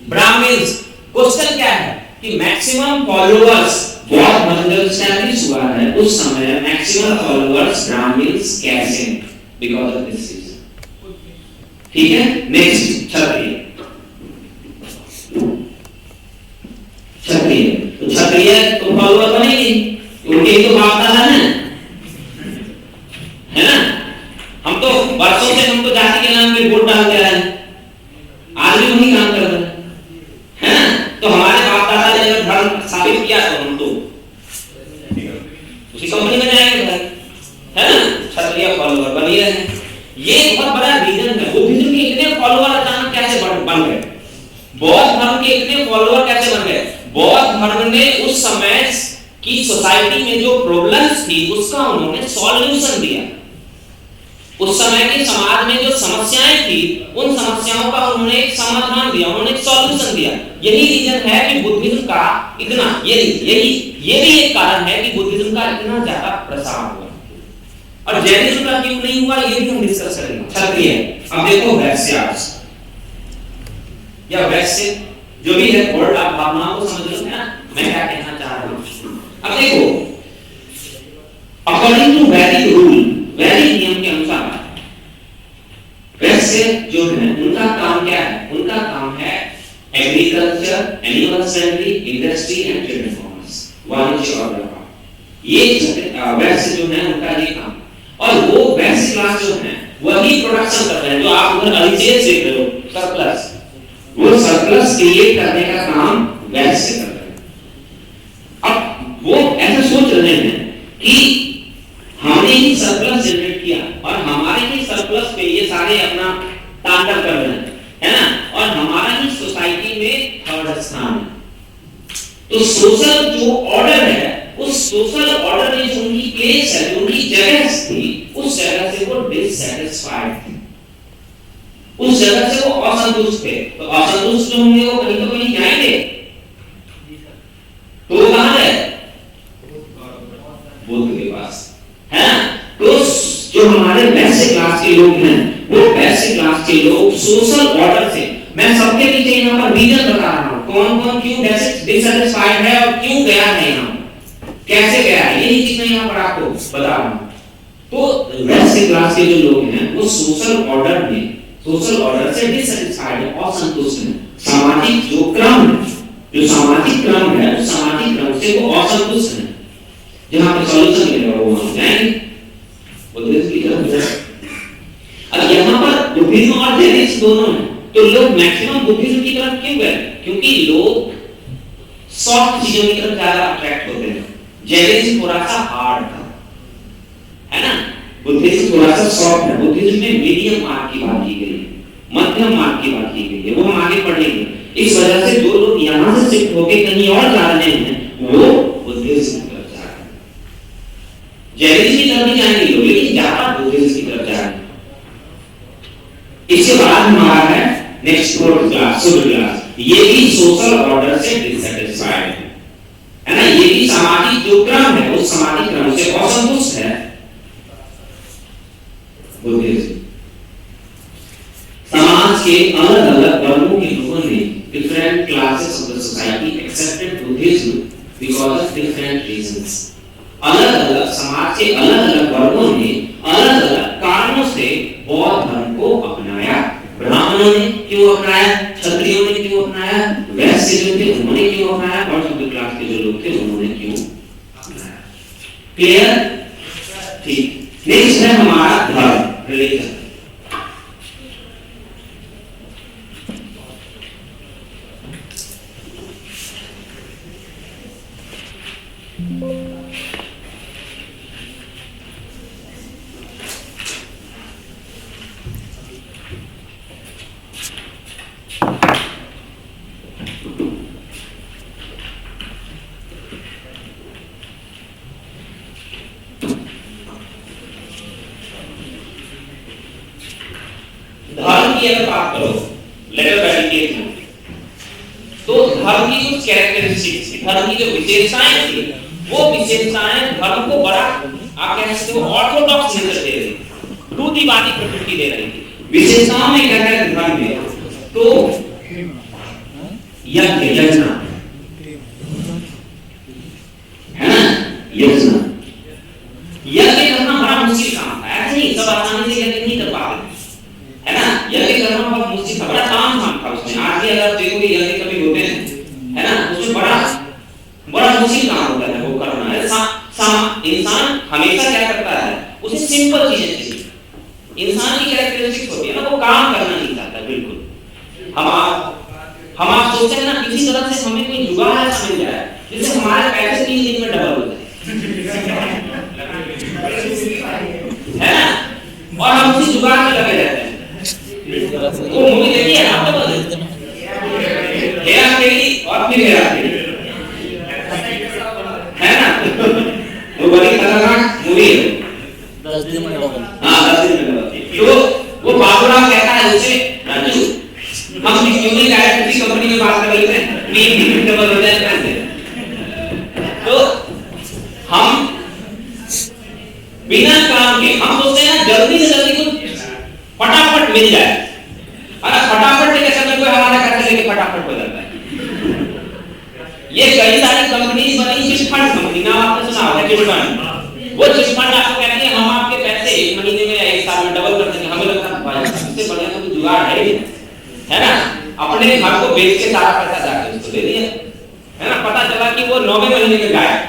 ब्राह्मण्स, क्वेश्चन क्या है कि मैक्सिमम फॉलोअर्स बौद्ध धर्म जब एस्टैब्लिश हुआ है उस समय मैक्सिमम फॉलोअर्स ब्राह्मण्स कैसे, बिकॉज ऑफ दिस रीजन। ठीक है, नेक्स्ट क्षत्रिय। क्षत्रिय तो क्षत्रिय तो फॉलोअर बनेगी, उनके तो भावना है ना। हम तो वर्षों से हम तो जाति के नाम पे वोट डालते रहे, आज भी वही काम कर रहे हैं ना। तो हमारे बाप दादा ने अगर धर्म स्थापित किया तो हम तो उसी कंपनी में जाएंगे भाई, है ना। क्षत्रिय फॉलोअर बन रहे हैं, ये बहुत बड़ा रीजन है। बुद्धिज्म के इतने फॉलोअर अचानक कैसे बन गए, बौद्ध धर्म के इतने फॉलोअर कैसे बन गए। बौद्ध धर्म ने उस समय की सोसाइटी में जो प्रॉब्लम्स थी उसका उन्होंने सॉल्यूशन दिया। उस समय के समाज में जो समस्याएं थी उन समस्याओं का उन्होंने एक समाधान दिया, उन्होंने एक सॉल्यूशन दिया। यही रीजन है कि बुद्धिज्म का इतना ये भी एक कारण है कि बुद्धिज्म का इतना ज्यादा प्रसार हुआ। और जैनिज्म का क्यों नहीं हुआ ये भी हम डिस्कस करेंगे। क्षत्रिय, अब देखो वैश्य या वैश्य जो भी है, वर्ड आप भावनाओं को समझ लो ना मैं क्या कहना चाह रहा हूं। अब देखो, अकॉर्डिंग टू वैदिक रूल, वैदिक नियम के अनुसार वैसे जो है उनका काम क्या है, उनका काम है agriculture, animal husbandry, industry and trade and commerce, वाणिज्य और व्यापार। ये वैसे जो है उनका ये काम। और वो वैसे क्लास जो है वही प्रोडक्शन करते हैं, जो आप उधर अलिजेस देख रहे हो, सरप्लस, वो सरप्लस क्रिएट करने का काम वैसे करते हैं। अब वो ऐसा सोच रहे हैं कि हमने ही सरप्लस जनरेट किया और हमारे ही सरप्लस पे ये सारे अपना तांडव कर रहे हैं, है ना। और हमारा ही सोसाइटी में थर्ड स्थान है। तो सोशल जो ऑर्डर है, उस सोशल ऑर्डर में जो उनकी प्लेस है, जो उनकी जगह थी, उस जगह से वो डिससैटिस्फाइड थे, उस जगह से वो असंतुष्ट थे। तो असंतुष्ट जो होंगे वो कहीं तो कहीं जाएंगे, तो वो कहां है, बुद्ध के पास, है ना। तो जो हमारे वैसे क्लास के लोग हैं, वो वैसे क्लास के लोग सोशल ऑर्डर से, मैं सबके पीछे यहाँ पर रीजन बता रहा हूँ, कौन कौन क्यों डिससैटिस्फाइड है और क्यों गया है यहाँ, कैसे गया है, यही चीज मैं यहाँ पर आपको बता रहा हूँ। तो वैसे क्लास के जो लोग हैं वो सोशल ऑर्डर में, सोशल ऑर्डर से डिससैटिस्फाइड है, असंतुष्ट है। सामाजिक जो क्रम है, जो सामाजिक क्रम है, उस सामाजिक क्रम से वो असंतुष्ट है। जहां पे सॉल्यूशन मिलेगा वो हम जाएंगे बुद्धिज्म की तरफ। अब यहाँ पर बुद्धिज्म और जैनिज्म दोनों हैं, तो लोग मैक्सिमम बुद्धिज्म की तरफ क्यों गए, क्योंकि लोग सॉफ्ट चीजों की तरफ ज्यादा अट्रैक्ट होते हैं। जैनिज्म थोड़ा सा हार्ड था, है ना, बुद्धिज्म थोड़ा सा सॉफ्ट है। बुद्धिज्म में मीडियम मार्ग की बात की गई है, मध्यम मार्ग की बात की गई है, वो हम आगे पढ़ेंगे। इस वजह से जो लोग यहाँ से शिफ्ट होकर कहीं और जा रहे हैं वो बुद्धिज्म की तरफ जा रहे हैं। जैनिज्म की तरफ भी जाएंगे लोग, लेकिन ज्यादा बुद्धिज्म की तरफ जा रहे हैं। इसके बाद हमारा है next fourth class, super class. ये भी सोशल ऑर्डर से डिससैटिस्फाइड है ना, ये भी सामाजिक जो क्रम है उस सामाजिक क्रम से असंतुष्ट है। बुद्धिज्म समाज के अलग अलग वर्गों के लोगों ने, different classes of the society accepted Buddhism because of different reasons. अलग अलग समाज के अलग अलग वर्गों ने अलग अलग कारणों से बौद्ध धर्म को अपनाया। ब्राह्मणों ने क्यों अपनाया, क्षत्रियों ने क्यों अपनाया, वैश्य जो थे उन्होंने क्यों अपनाया, और सुपर क्लास के जो लोग थे उन्होंने क्यों अपनाया। क्लियर? ठीक। नेक्स्ट है हमारा धर्म, रिलीजन। धर्म की अगर बात करो लेटर बैरिकेड में, तो धर्म की कुछ कैरेक्टरिस्टिक्स थी, धर्म की जो विशेषताएं थी, वो विशेषताएं धर्म को बड़ा, आप कह सकते हो, ऑर्थोडॉक्स नेचर दे रही थी, रूढ़िवादी प्रकृति दे रही थी। विशेषताओं में क्या क्या धर्म में, तो यज्ञ यज्ञ है ना, यज्ञ करना बड़ा मुश्किल काम था। ऐसे ही सब आसानी से यज्ञ नहीं कर पाते, है ना। यज्ञ करना बहुत मुश्किल था, बड़ा काम था उसमें। आज भी अगर देखोगे यज्ञ कभी होते हैं, है ना, उसमें बड़ा मुश्किल काम होता है वो करना। इंसान हमेशा क्या करता है, उसे सिंपल चीजें चाहिए। इंसान की कैरेक्टरिस्टिक्स होती है ना, वो काम करना नहीं चाहता बिल्कुल। हम आप सोचते हैं ना किसी तरह से हमें कोई जुगाड़ ऐसा मिल जाए जिससे हमारे पैसे 3 दिन में डबल हो जाए, है ना, और हम उसी जुगाड़ में लगे रहते हैं। वो मूवी देखी है आप लोग, हेरा फेरी और फिर हेरा फेरी, है ना, वो बड़ी खतरनाक मूवी है। 10 दिन में डबल। हाँ 10 दिन में डबल। तो वो बाबूराव कहता है उसे, राजू हम क्यों नहीं डायरेक्ट किसी कंपनी में बात कर लेते हैं, 3 दिन में डबल हो जाए पैसे। तो हम बिना काम के हम सोचते हैं ना जल्दी से जल्दी कुछ फटाफट मिल जाए, अरे फटाफट लेके समय कोई हमारा पैसे लेके फटाफट हो जाता है। ये कई सारी कंपनी बनी, चिट फंड कंपनी, नाम आपने सुना होगा चिट फंड। वो चिट फंड आपको कहती है हम आपके पैसे 1 महीने में या 1 साल में डबल कर देंगे। हमें लगता है भाई इससे बढ़िया तो जुगाड़ है ना, अपने घर को बेच के सारा पैसा जाके उसको दे दिया, है ना। पता चला कि वो 9वें महीने में गायब।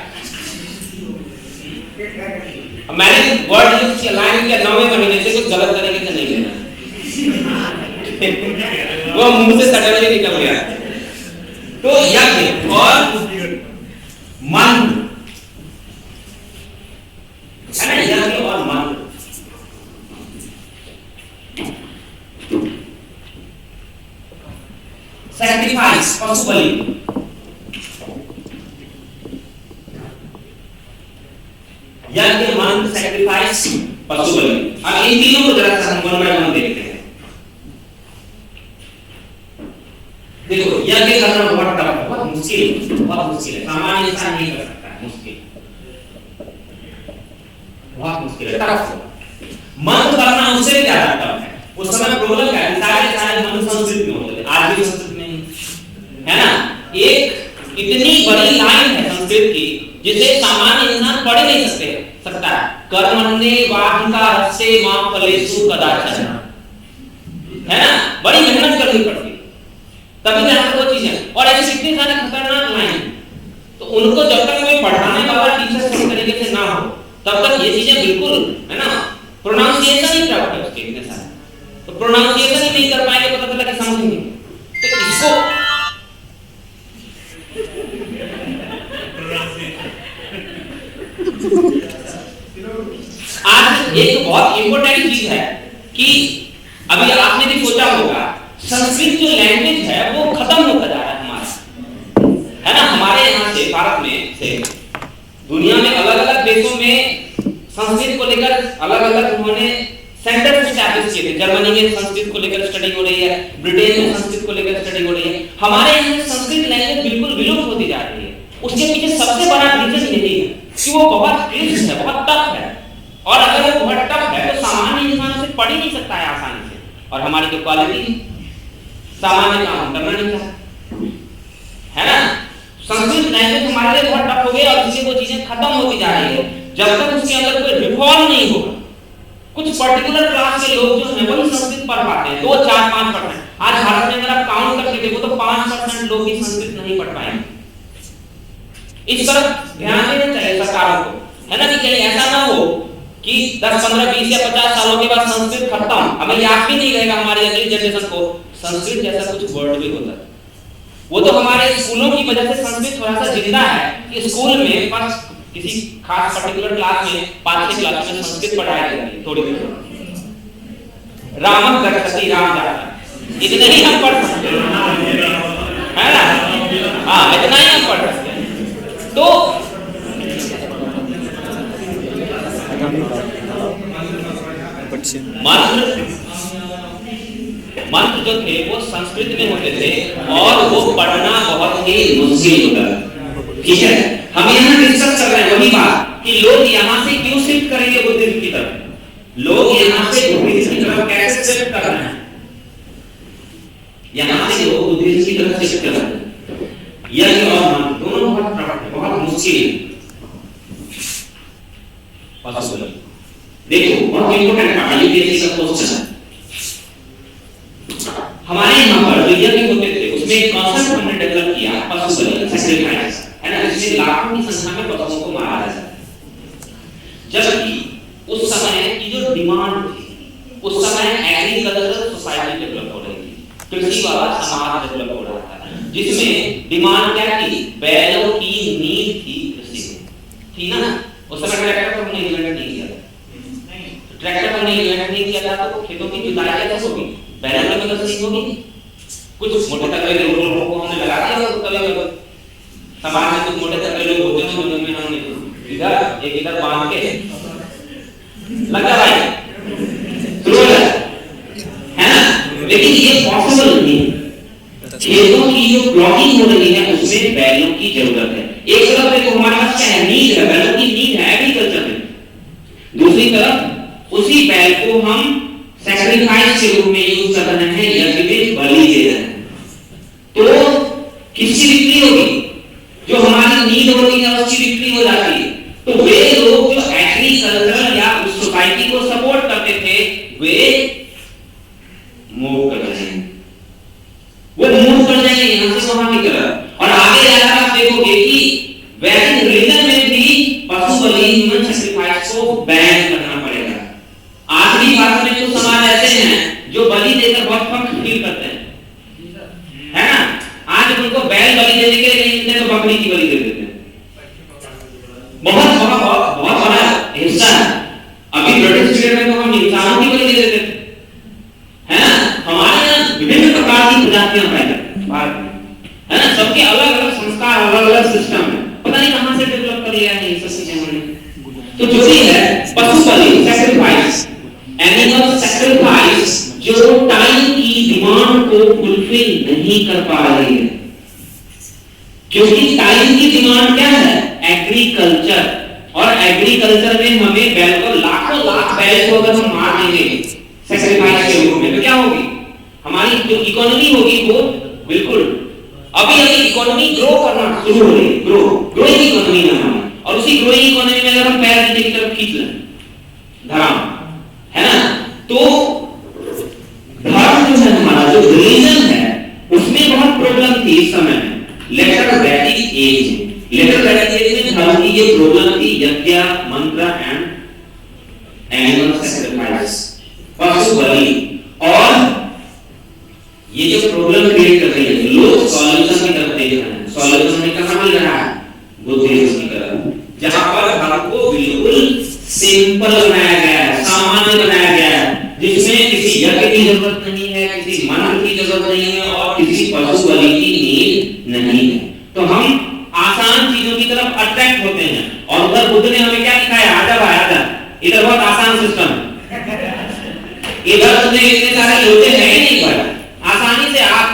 मैंने वर्ड यूज किया, लाइन किया 9वें महीने से कुछ गलत तरीके से नहीं लेना, वो मुंह से सडनली निकल गया। तो यज्ञ और मन, है ना, यज्ञ और मन। सैक्रिफाइस, पशु बलि, यज्ञ, मन, सैक्रिफाइस, पशु बलि। अब इन तीनों को जरा सा हम वन बाय वन देखते हैं। देखो यज्ञ करना बहुत टफ है, बहुत मुश्किल है, सामान्य इंसान नहीं कर सकता है, बहुत मुश्किल है, टफ। मन करना उससे ज्यादा टफ है। उस समय प्रॉब्लम क्या है, सारे मन संस्कृत में होते थे, आज भी संस्कृत में है ना। एक इतनी बड़ी लाइन है संस्कृत की जिसे सामान्य इंसान पढ़ नहीं सकता है। कर्मण्ये वाधिकारस्ते मा फलेषु कदाचन, है ना, बड़ी मेहनत करनी पड़ती है तभी जाकर वो चीजें। और ऐसे कितने सारे खतरनाक लाइन, तो उनको जब तक कोई पढ़ाने वाला टीचर सही तरीके से ना हो तब तक ये चीजें बिल्कुल, है ना, प्रोनाउंसिएशन ही टफ है उसके इतने सारे, तो प्रोनाउंसिएशन ही नहीं कर पाएंगे पता चला कि समझेंगे। तो इसको आज एक बहुत इंपॉर्टेंट चीज है कि अभी आपने भी सोचा होगा संस्कृत जो लैंग्वेज है वो खत्म होता जा रहा है हमारा, है ना। हमारे यहाँ से भारत में से दुनिया में अलग अलग देशों में संस्कृत को लेकर अलग अलग उन्होंने सेंटर एस्टैब्लिश किए थे। जर्मनी में संस्कृत को लेकर स्टडी हो रही है, ब्रिटेन में संस्कृत को लेकर स्टडी हो रही है। हमारे यहाँ संस्कृत लैंग्वेज बिल्कुल विलुप्त होती जा रही है। उसके पीछे सबसे बड़ा रीजन यही है कि वो बहुत क्लिष्ट है, बहुत टफ है, और अगर वो बहुत टफ है तो सामान्य इंसान उसे पढ़ ही नहीं सकता है आसानी से। और हमारी जो क्वालिटी सामान्य काम करना नहीं चाहता, है ना। संस्कृत लैंग्वेज हमारे लिए बहुत टफ हो गई और इससे वो चीजें खत्म होती जा रही है। जब तक उसके अंदर कोई रिफॉर्म नहीं होगा, कुछ पर्टिकुलर क्लास के लोग जो हैं वही संस्कृत पढ़ पाते हैं, 2, 4, 5%। आज भारत में अगर आप काउंट करके देखो तो 5% लोग ही संस्कृत नहीं पढ़ पाएंगे। इस तरफ ध्यान देना चाहिए सरकारों को, है ना, कि कहीं ऐसा ना हो कि 10, 15, 20 या 50 सालों के बाद संस्कृत खत्म, हमें याद भी नहीं रहेगा हमारी अगली जनरेशन को संस्कृत जैसा कुछ वर्ड भी होता है। वो तो हमारे स्कूलों की वजह से संस्कृत थोड़ा सा जिंदा है कि स्कूल में बस किसी खास पर्टिकुलर क्लास में 5-6 क्लास में संस्कृत पढ़ाया जाती है थोड़ी देर। राम गच्छति राम जाता, इतना ही हम पढ़ सकते हैं, है ना, हाँ इतना ही हम पढ़ सकते हैं। तो मंत्र जो थे वो संस्कृत में होते थे और वो पढ़ना बहुत ही मुश्किल होता। ठीक है, हम यहाँ डिस्कस कर रहे हैं वही बात कि लोग यहाँ से क्यों शिफ्ट करेंगे बुद्धिज्म की तरफ, लोग यहाँ से बुद्धिज्म की तरफ कैसे शिफ्ट कर रहे हैं, यहाँ से लोग बुद्धिज्म की तरफ शिफ्ट कर रहे हैं। यज्ञ और मन दोनों बहुत मुश्किल। देखो बहुत इंपॉर्टेंट है, यूपीएससी का क्वेश्चन है। हमारे यहाँ पर जो यज्ञ होते थे उसमें एक कॉन्सेप्ट हमने डेवलप किया, पशु बलि, सैक्रिफाइस, है ना, जिसमें लाखों की संख्या में पशुओं को मारा जाता है। जबकि उस समय की जो डिमांड थी, उस समय एग्रीकल्चरल सोसाइटी डेवलप हो रही थी, कृषि वाला समाज डेवलप हो रहा था, जिसमें डिमांड क्या थी, बैलों की नीड थी कृषि थी ना। उस समय ट्रैक्टर को हमने इन्वेंट नहीं किया था, ट्रैक्टर को हमने इन्वेंट नहीं किया था, तो खेतों की जुताई कैसे होगी, बैलों की मदद से होगी। कुछ मोटे तगड़े लोगों को हमने लगा दिया, तो कभी समाज में कुछ मोटे तगड़े लोग होते हैं, उनमें हमने इधर बांध के लगा भाई है ना। लेकिन ये पॉसिबल नहीं है। खेतों की जो प्लॉटिंग हो रही है उसमें बैलों की जरूरत है। एक तरफ देखो हमारे पास क्या है, नीड है, बैलों की नीड है एग्रीकल्चर में। दूसरी तरफ उसी बैल को हम सैक्रिफाइस के रूप में यूज कर रहे हैं, यज्ञ में बलि दे रहे हैं। तो किसकी बिक्री होगी, जो हमारी नीड होती है उसकी बिक्री हो जाती है। तो वे लोग जो एग्रीकल्चर या उस सोसाइटी को सपोर्ट करते थे वे मूव कर रहे हैं, वो मूव कर जाएंगे यहाँ से वहां की तरफ। और आगे जाकर आप देखोगे कि वैदिक रिलीजन में भी पशु बलि, ह्यूमन सैक्रिफाइस को बैन करना पड़ेगा। आज भी भारत में कुछ समाज ऐसे हैं जो बलि देकर बहुत फख्र फील करते हैं, है ना। आज उनको बैल बलि देने के लिए नहीं मिलते तो बकरी की बलि दे देते हैं। बहुत बड़ा हिस्सा है। अभी ब्रिटिश पीरियड में तो हम इंसानों की बलि दे देते थे, है ना। हमारे यहाँ विभिन्न प्रकार की प्रजातियां पाई भारत में, है ना। सबके अलग अलग संस्कार, अलग अलग सिस्टम है, पता नहीं कहां से डेवलप कर लिया है ये सब चीजें हमने। तो जो भी है पशु बलि, सैक्रिफाइस, एनिमल सैक्रिफाइस, जो टाइम की डिमांड को फुलफिल नहीं कर पा रही है, क्योंकि टाइम की डिमांड क्या है, एग्रीकल्चर। और एग्रीकल्चर में हमें बैल को लाखों लाख बैल को अगर हम मार देंगे सैक्रिफाइस के रूप में तो क्या होगी, हमारी जो इकोनॉमी होगी वो बिल्कुल अभी इकोनॉमी ग्रो करना शुरू हो रही है, ग्रोइंग इकोनॉमी है हमारी। और उसी ग्रोइंग इकोनॉमी में अगर हम पैर नीचे की तरफ खींच लें धर्म, है ना, तो धर्म जो है हमारा जो रिलीजन है उसमें बहुत प्रॉब्लम थी इस समय में। लेटर वैदिक एज में धर्म की ये प्रॉब्लम थी, यज्ञ, मंत्र एंड एनिमल सैक्रिफाइस, पशु बलि। और ये जो प्रॉब्लम क्रिएट कर रही है, लोग सॉल्यूशन की तरफ देख रहे हैं। सॉल्यूशन में कहां मिल रहा है, बुद्धिज्म की तरफ, जहां पर धर्म को बिल्कुल सिंपल बनाया गया है, सामान्य बनाया गया है, जिसमें किसी यज्ञ की जरूरत नहीं है, किसी मंत्र की जरूरत नहीं है और किसी पशु बलि की नीड नहीं है। तो हम आसान चीजों की तरफ अट्रैक्ट होते हैं। और उधर बुद्ध ने हमें क्या दिखाया, आजा भाई आजा, इधर बहुत आसान सिस्टम है, इधर तुझे इतने सारे लोटे हैं नहीं भाई, आसानी से आप,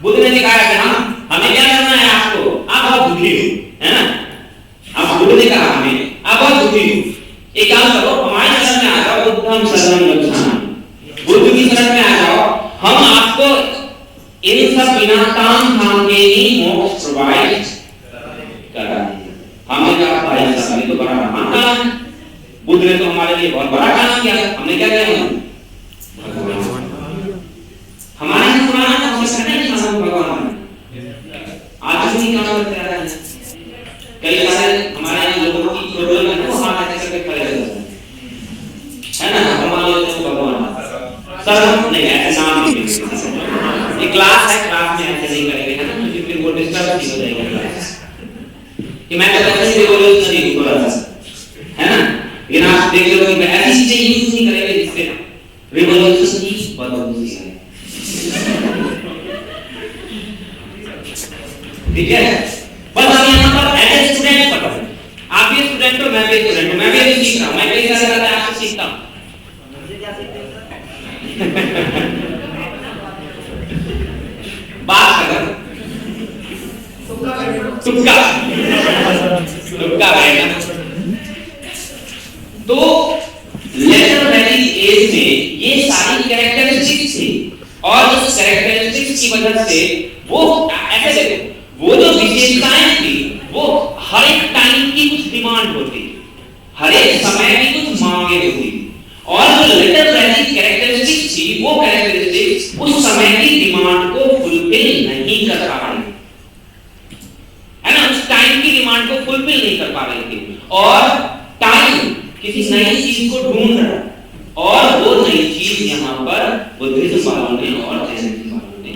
बुद्ध ने दिखाया कि हम हमें क्या करना है, आपको आप बहुत दुखी हो, है ना। अब बुद्ध ने कहा हमें आप बहुत दुखी हो, एक काम करो हमारे शरण में आ जाओ, बुद्धम शरणं गच्छामि, बुद्ध की शरण में आ जाओ, हम आपको इन सब विनाशान भांगेनी मोक्ष प्रोवाइड कराएंगे। हमने कहा भाई साहब ये तो बड़ा महान काम है, बुद्ध ने तो हमारे लिए बहुत बड़ा काम किया। हमने क्या किया, हमारे यहाँ पुराना काम से करना ही था भगवान, आज भी काम करते आ रहे हैं। कई सारे हमारे यहाँ लोगों की प्रॉब्लम है, वो हाथ ऐसे करके खड़े रहते हैं, है ना। हमारे लिए तो भगवान सर हम नहीं ऐसे नाम नहीं लेंगे, एक क्लास है, क्लास में ऐसे नहीं करेंगे, है ना, क्योंकि फिर वो डिस्टर्ब हो जाएगा क्लास कि मैं तो ऐसे ही रिवॉल्यूशन नहीं हो रहा था, है ना। लेकिन आप देख लो कि ऐसी चीजें यूज नहीं करेंगे जिससे रिवॉल्यूशन की बदबू है, ठीक है। बस हम यहाँ पर एज स्टूडेंट पढ़ रहे हैं, आप भी स्टूडेंट हो, मैं भी स्टूडेंट हूँ, मैं भी सीख रहा हूँ, मैं कई सारे बातें आपसे सीखता हूँ। बात कर तुक्का रहेगा। तो लेटर वैदिक की वजह से वो ऐसे देखो, वो जो विशेषताएं थी वो हर एक टाइम की कुछ डिमांड होती, हर एक समय की कुछ मांगे होती, और जो लेटर वैलिड कैरेक्टरिस्टिक्स थी वो कैरेक्टरिस्टिक्स उस समय की डिमांड को फुलफिल नहीं कर पा रही, है ना, उस टाइम की डिमांड को फुलफिल नहीं कर पा रही थी, और टाइम किसी नई चीज को ढूंढ रहा है, और वो नई चीज यहाँ पर बुद्धिज्म वालों ने और जैनिज्म वालों ने,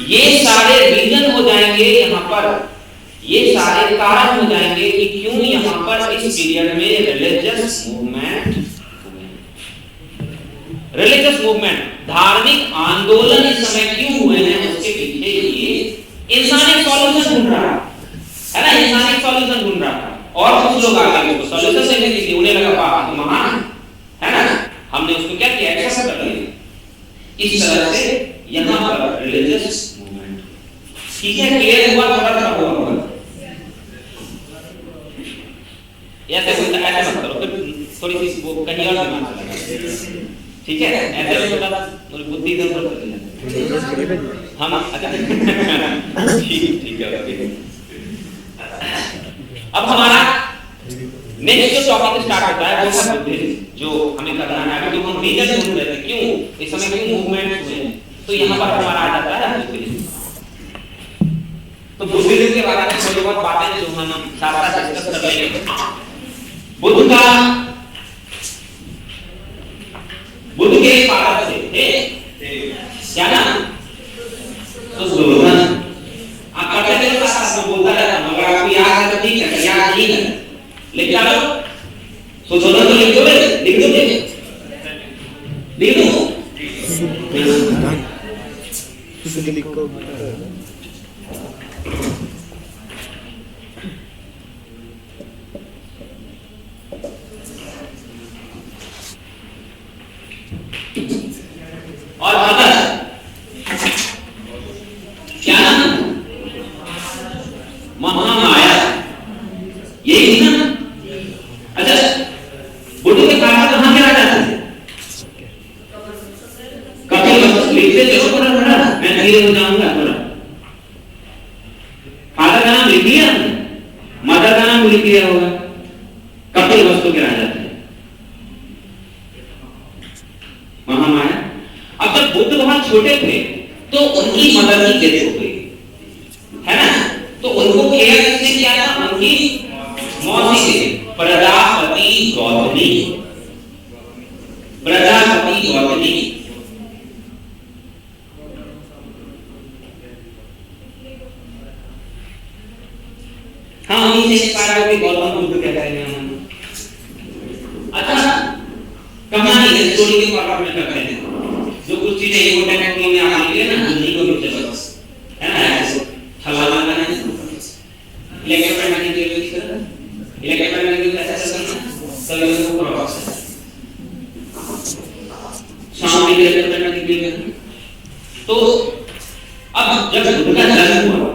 ये सारे रीजन हो जाएंगे यहाँ पर, ये सारे कारण हो जाएंगे कि क्यों यहाँ पर इस पीरियड में रिलीजियस मूवमेंट, धार्मिक आंदोलन इस समय क्यों हुए हैं, उसके पीछे ये इंसान एक सॉल्यूशन ढूंढ रहा है ना, इंसान एक सॉल्यूशन ढूंढ रहा था, और कुछ लोग आगे उसको सॉल्यूशन देने के लिए उन्हें लगा वाह तो महान है ना, हमने उसको क्या किया, एक्सेप्ट कर लिया, इस तरह से यहाँ पर रिलीजियस मूवमेंट, ठीक है, क्लियर हुआ, थोड़ा हुआ, ऐसे मत करो, फिर थोड़ी सी वो कहीं और दिमाग चला, ठीक है, ऐसे में थोड़ा बुद्धि इधर उधर चली जाती है, हम अच्छा ठीक है। अब हमारा नेक्स्ट जो टॉपिक स्टार्ट होता है वो है बुद्धिज्म, जो हमें करना है, क्योंकि हम रीजन ढूंढ रहे थे क्यों इस समय क्यों मूवमेंट हुए, तो यहाँ पर हमारा आ जाता है बुद्धिज्म। तो बुद्धिज्म के बारे में थोड़ी बहुत बातें जो हम साथ साथ डिस्कस कर लेंगे। बुद्ध के पालक थे क्या ना, तो सुदर्शन, आप पढ़ते थे तो साथ बोलता रहता, मगर आपको याद है तो ठीक है, याद नहीं है लिख डालो, सुदर्शन तो लिख दो, लिखो और क्या महामाया, यही ना। अच्छा, बुद्ध के पास कहां पे आ जाते हैं, कपिलवस्तु लिखते चलो थोड़ा, मैं धीरे हो जाऊंगा थोड़ा। फादर का नाम लिख लिया, मदर का नाम लिख लिया होगा, कपिलवस्तु के आ जाते हैं महामाया। अब जब बुद्ध वहां छोटे थे तो उनकी मदर की डेथ हो गई, है ना, तो उनको केयर किसने किया था, उनकी मौसी से, प्रजापति गौतमी, प्रजापति गौतमी। हाँ, उन्हीं से इंस्पायर होकर गौतम बुद्ध कहते हैं हम। अच्छा, कहानी है, स्टोरी के फॉर्मेट में करते हैं, जो कुछ चीजें इम्पोर्टेंट है उन्हें आप लिख लेना, नहीं को लिख दो बस, है ना, ऐसे छलावा करना है, इलेक्ट्रिक मैग्नेटिक वेव की तरह, इलेक्ट्रिक मैग्नेटिक वेव ऐसा करना, तो ये ऊपर बॉक्स है, शाम में इलेक्ट्रिक मैग्नेटिक वेव। तो अब जब बुद्ध का जन्म हुआ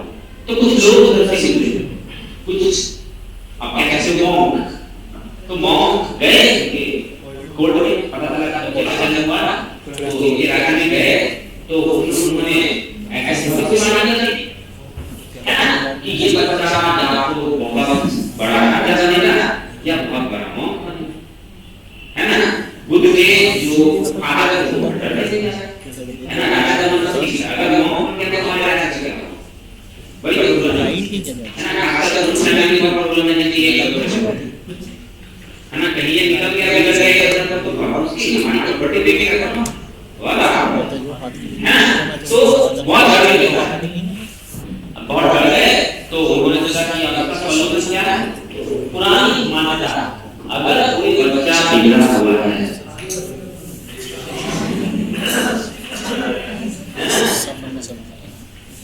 तो कुछ लोग उधर से निकले, कुछ अब क्या कैसे मॉन्क, तो मॉन्क गए कोर्ट में, पता लगा तो क्या जन्म हुआ, तो ये राजा में गए तो उन्होंने ऐसे माना है ना कि ये बच्चा आपको बहुत बड़ा राजा बनेगा या बहुत बड़ा मॉन्क बनेगा, है ना। बुद्ध के जो आदत वो डरते थे, है ना, राजा का मतलब कि अगर मॉन्क के तो हमारा राजा चलेगा, बड़ी प्रॉब्लम है ना, राजा का दूसरा भी बहुत प्रॉब्लम है कि है ना, कहीं ये निकल गया बिगड़ गया तो उसकी हमारी बड़ी देखेगा वाला है, तो बहुत डर गए, बहुत डर गए, तो उन्होंने सोचा कि अब इसका सॉल्यूशन क्या है, पुरानी मान्यता, अगर कोई बच्चा बिगड़ा हुआ है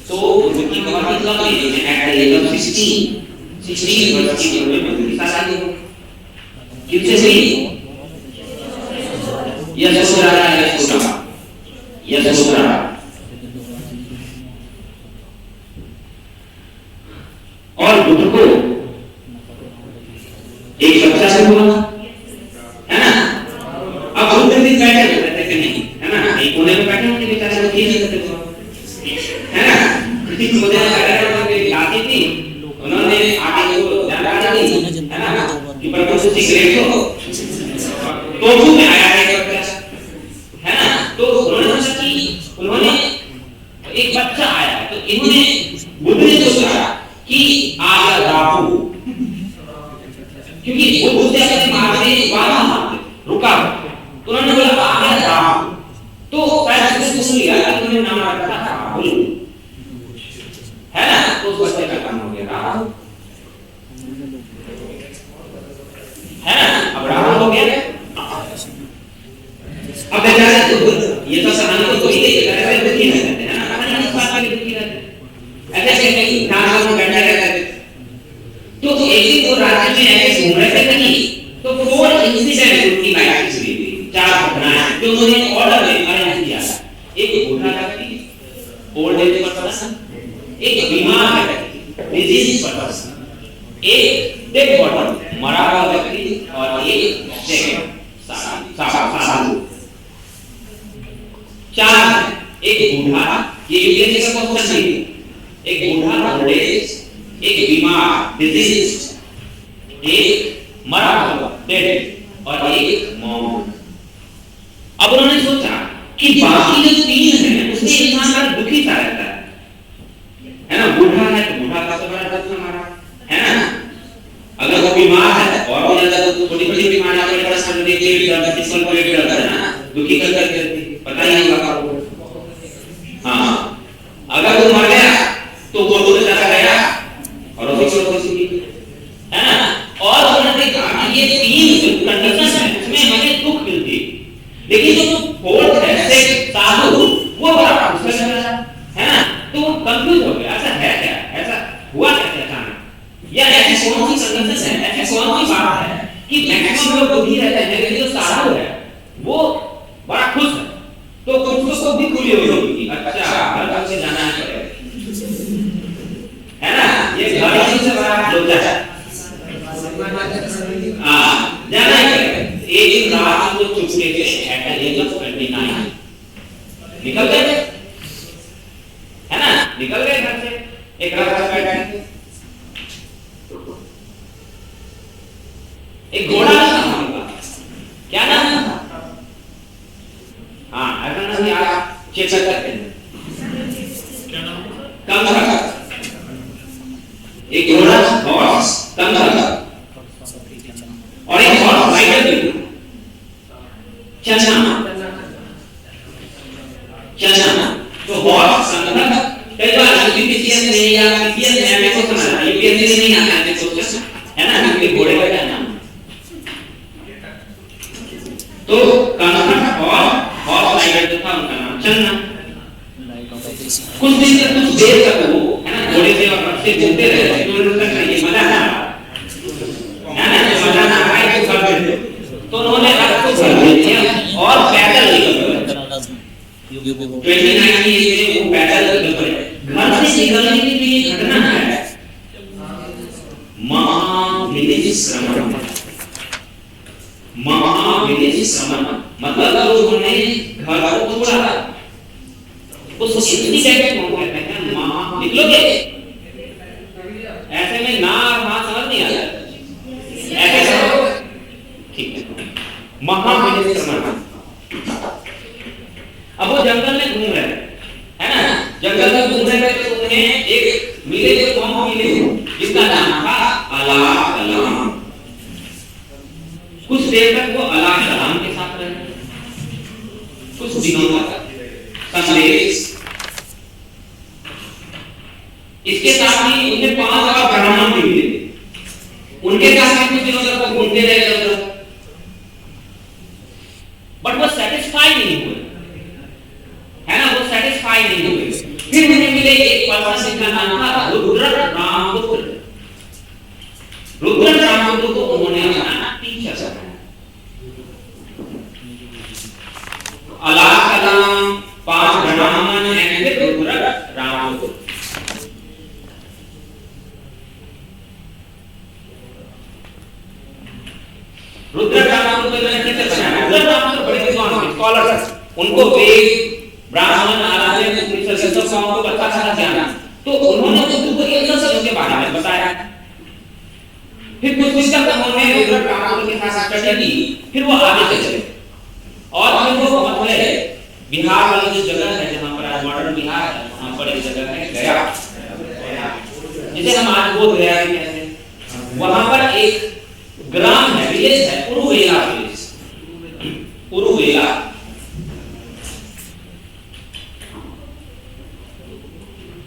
तो उनकी बहुत कम एज में, एट द एज ऑफ 16 वर्ष की उम्र में उनकी शादी हो, किससे हुई, यशोधरा। और बुद्ध को एक बच्चा से हुआ, है ना। अब बुद्ध भी बैठे रहते थे नहीं, है ना, एक कोने में बैठे होंगे बेचारे, वो खेल नहीं सकते, है ना? मुझे लाती थी, उन्होंने आगे को जानकारी दी, है ना? कि प्रभु से सीक्रेट हो, तो मुझे आया है बच्चा, है ना? तो उन्होंने सोचा कि उन्होंने एक बच्चा आया, तो इन्होंने बुद्ध ने सोचा कि आ गया राहु, क्योंकि वो बुद्ध अपने मारने वाला रुका, तो उन्होंने बोला आ गया राहु, तो पहले से सुन लिया कि उन्होंने नाम रखा राहुल, है ना? तो उस बच्चे का काम हो गया राहुल, है ना? अब राहुल हो गया। अब बेचारे तो ये तो कहानी तो यही है, दुखी रहते हैं ना, कहानी इस बात के दुखी रहते हैं, ऐसे कहीं ध्यान में बैठे रहते थे। तो एक दिन वो राज्य में ऐसे घूम रहे थे कहीं, तो 4 इंसिडेंट उनकी लाइफ से हुई, 4 घटनाएं जो उन्होंने ऑर्डर में अरेंज किया। एक बूढ़ा व्यक्ति, ओल्ड एज पर्सन, एक बीमार व्यक्ति, डिजीज पर्सन, एक डेड बॉडी, मरा हुआ व्यक्ति, और एक साधु। 4, एक बूढ़ा, ये यूपीएससी का क्वेश्चन नहीं, एक बूढ़ा ओल्ड एज, एक बीमार डिजीज, एक मरा हुआ डेड, और एक मौत। अब उन्होंने सोचा कि बाकी जो 3 हैं उसमें इंसान बड़ा दुखी सा रहता है ना? बूढ़ा है तो बूढ़ा का तो बड़ा दुख हमारा, है ना? अगर वो बीमार है और भी ज्यादा छोटी-छोटी बीमारियां बड़ी बड़ा सर में पेट दर्द, फिसल पेट दर्द है ना, दुखी कर करके पता ही नहीं होगा आपको। हाँ, अगर वो मर गया तो वो तो चला गया और वो भी, है ना? और उन्होंने देखा कि ये 3 कंडीशन है उसमें हमें दुख मिलती, लेकिन जो 4th है से साधु, वो बड़ा खुश है ना? तो वो कंफ्यूज हो गया, ऐसा है क्या, ऐसा हुआ कैसे अचानक, या ऐसी कौन सी कंडीशन है, ऐसी कौन सी बात है कि मैक्सिमम लोग दुखी रहते हैं, लेकिन जो साधु है वो बड़ा खुश है। तो कुछ तो भी खुली हुई होगी, अच्छा घर से जाना है ना, ये घर से बड़ा लोचा है, हाँ जाना है। एक दिन रात को चुपके से एट द एज ऑफ 29 निकल गए, है ना? निकल गए घर से, एक रात का बैठे, एक घोड़ा नाम होगा, क्या नाम था? हाँ ऐसा नाम यार चेतक करते हैं, क्या नाम? कंधर, एक घोड़ा हॉर्स कंधर, और एक हॉर्स राइडर भी चलना, तो हॉर्स कंधर कई बार यूपीएससी में या पीपीएस में को समझना, यूपीएससी में नहीं आता है क्वेश्चन, है ना? क्योंकि घोड़े का क्या नाम, तो कंधर और हॉर्स राइडर जो था उनका नाम चलना। कुछ दिन तक, कुछ देर तक वो, है ना, घोड़े से और रथ से घूमते रहे, ये मजा ना है ना, मजा ना आया तो कर दे, तो उन्होंने रथ को घर दे दिया और पैदल निकल पड़े। 29 में वो पैदल निकल पड़े। घर से निकलने की भी घटना है महाविनिश्रमण, महाविनिश्रमण मतलब उन्होंने घर को छोड़ा, उस इतनी जगह को कहते हैं महा, निकलोगे ऐसे में ना वहां समझ नहीं आता, ऐसे करो, ठीक है, महाविनिश्रमण। अब वो जंगल में घूम रहे है ना, जंगल में घूम रहे थे, तो उन्हें एक मिले, जो कौम मिले जिसका नाम था अला कलाम। कुछ देर तक वो अला कलाम के साथ रहे, कुछ दिनों तक संदेश, इसके साथ ही उन्हें 5 और ब्राह्मण भी मिले, उनके साथ कुछ दिनों तक वो घूमते रहे, बट वो सेटिस्फाई नहीं हुए, है ना, वो सेटिस्फाई नहीं हुए। फिर उन्हें मिले एक पर्सन जिसका नाम था रुद्र रामपुत्र। रुद्र रामपुत्र को उन्होंने अपना टीचर बनाया। अला कलाम, 5 ब्राह्मण एंड रुद्र रामपुत्र। रुद्र रामपुत्र को टीचर बनाया। रुद्र रामपुत्र बड़े विद्वान थे, स्कॉलर, उनको वेद ब्राह्मण आराधना में सब युवाओं को अच्छा खासा ज्ञान, तो उन्होंने उस दुख के अंदर के बारे में बताया। फिर कुछ तक उन्होंने रेगुलर कामों के साथ स्टडी की, फिर वो आगे चले और फिर वो मतलब बिहार वाली जो जगह है जहाँ पर आज मॉडर्न बिहार है, वहाँ पर एक जगह है गया, जिसे हम आज बोध गया कहते हैं। वहाँ पर एक ग्राम है, विलेज है, उरुवेला विलेज, उरुवेला।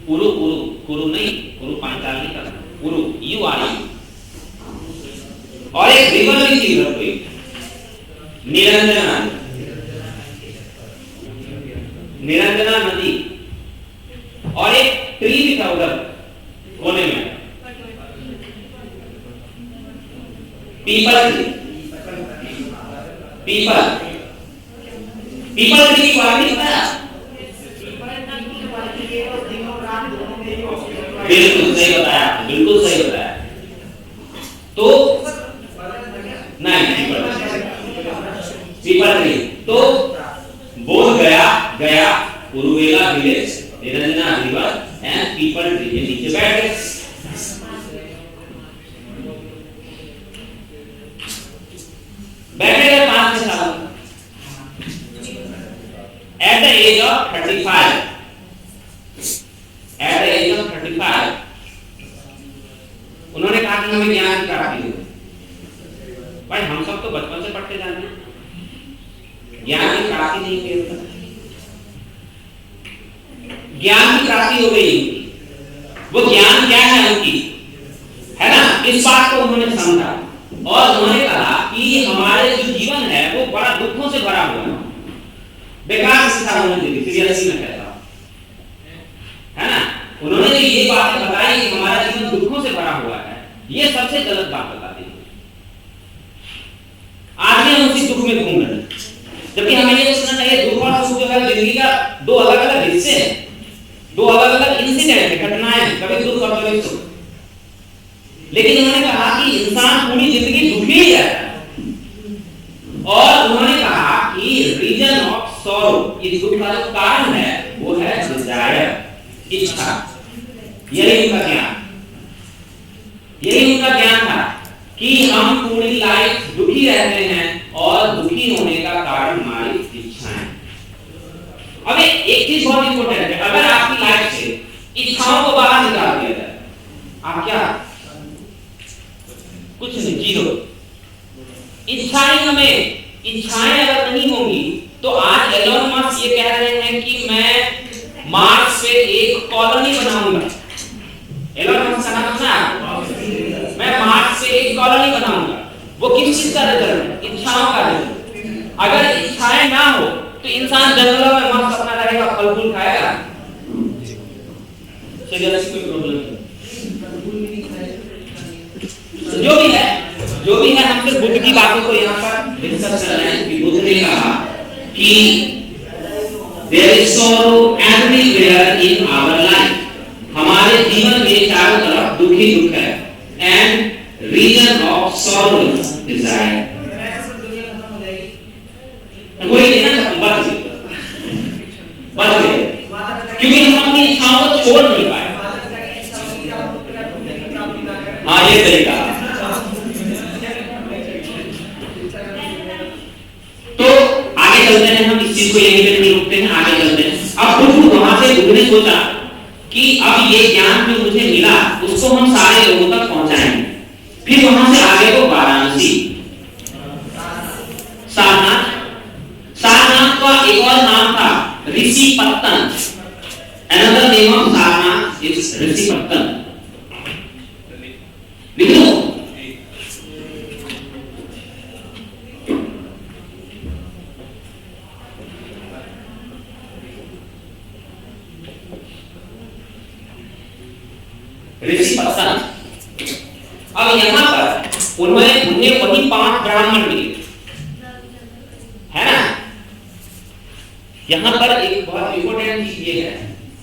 उरु उरु कुरु नहीं, उरु पांचाल नहीं करना, उरु यू आर यू। और एक रिवर भी थी उधर कोई, निरंजना, निरंजना नदी, और एक ट्री भी था उधर कोने में, people tree, people, people tree की क्वालिटी पता है? बिल्कुल सही बताया, बिल्कुल सही बताया। तो नहीं, पीपल ट्री, तो Bodh Gaya, Gaya Uruvela village, Niranjana river and peepal tree के नीचे बैठ गए। बैठे 5 साल। At the age of 35, at the age of 35 उन्होंने कहा कि हमें ज्ञान की प्राप्ति हो। भाई हम सब तो बचपन से पढ़ते जाते हैं, ज्ञान की प्राप्ति नहीं की, ज्ञान की प्राप्ति हो गई उनकी। वो ज्ञान क्या है उनकी, है ना, इस बात को उन्होंने समझा और उन्होंने कहा कि हमारे जो जीवन है वो बड़ा दुखों से भरा हुआ है, बेकार शिक्षा होने लगी, सीरियसली मैं कहता हूं, है ना। उन्होंने जो ये बात बताई कि हमारा जीवन दुखों से भरा हुआ है, ये सबसे गलत बात बताती है। आज भी हम उसी दुख में घूम रहे हैं, जबकि हमें ये सोचना चाहिए दुख और सुख जो है जिंदगी का दो अलग अलग हिस्से हैं, दो अलग अलग इंसिडेंट, घटनाएं, कभी दुख और कभी सुख। लेकिन उन्होंने कहा कि इंसान पूरी जिंदगी दुखी ही रहता है, और उन्होंने कहा कि रीजन ऑफ सॉरो, इस दुख का जो कारण है वो है डिजायर, इच्छा। यही उनका ज्ञान, यही उनका ज्ञान था कि हम पूरी लाइफ दुखी रहते हैं और दुखी होने का कारण हमारी इच्छाएं। अब एक चीज बहुत इंपॉर्टेंट है, अगर आपकी लाइफ से इच्छाओं को बाहर निकाल दिया जाए, आप क्या, कुछ नहीं, जीरो। इच्छाएं अगर नहीं होंगी तो आज एलोन मस्क ये कह रहे हैं कि मैं मार्स पे एक कॉलोनी बनाऊंगा। एलोन मस्क का नाम सुना है? मैं मार्स पे एक कॉलोनी बनाऊंगा। वो किस चीज का रिजल्ट है? इच्छाओं का रिजल्ट। अगर इच्छाएं ना हो तो इंसान जंगलों में मस्त अपना रहेगा, फल फूल खाएगा, सीरियसली कोई प्रॉब्लम नहीं। जो भी है हम सिर्फ बुद्ध की बातों को यहाँ पर डिस्कस कर रहे हैं कि बुद्ध ने कहा कि there is sorrow everywhere in our life, हमारे जीवन में चारों तरफ दुख ही दुख है, and reason of sorrow is desire। कोई लेना बच गए क्योंकि हम अपनी इच्छाओं को छोड़ नहीं पाए। हाँ, ये तरीका। तो आगे चलते हैं, हम इस चीज को यहीं पे नहीं रुकते हैं, आगे चलते हैं। अब बुद्ध वहां से बुद्ध ने सोचा कि अब ये ज्ञान जो मुझे मिला उसको हम सारे लोगों तक पहुंचाएंगे। फिर वहां से आगे वो वाराणसी, सारनाथ। सारनाथ का एक और नाम था Rishipattan. Another name of Sarnath is Rishipattan. लिख लो। ऋषिपत्तन। अब यहाँ पर उन्हें वही 5 ब्राह्मण मिले, है ना। यहाँ पर एक बहुत इंपॉर्टेंट चीज ये है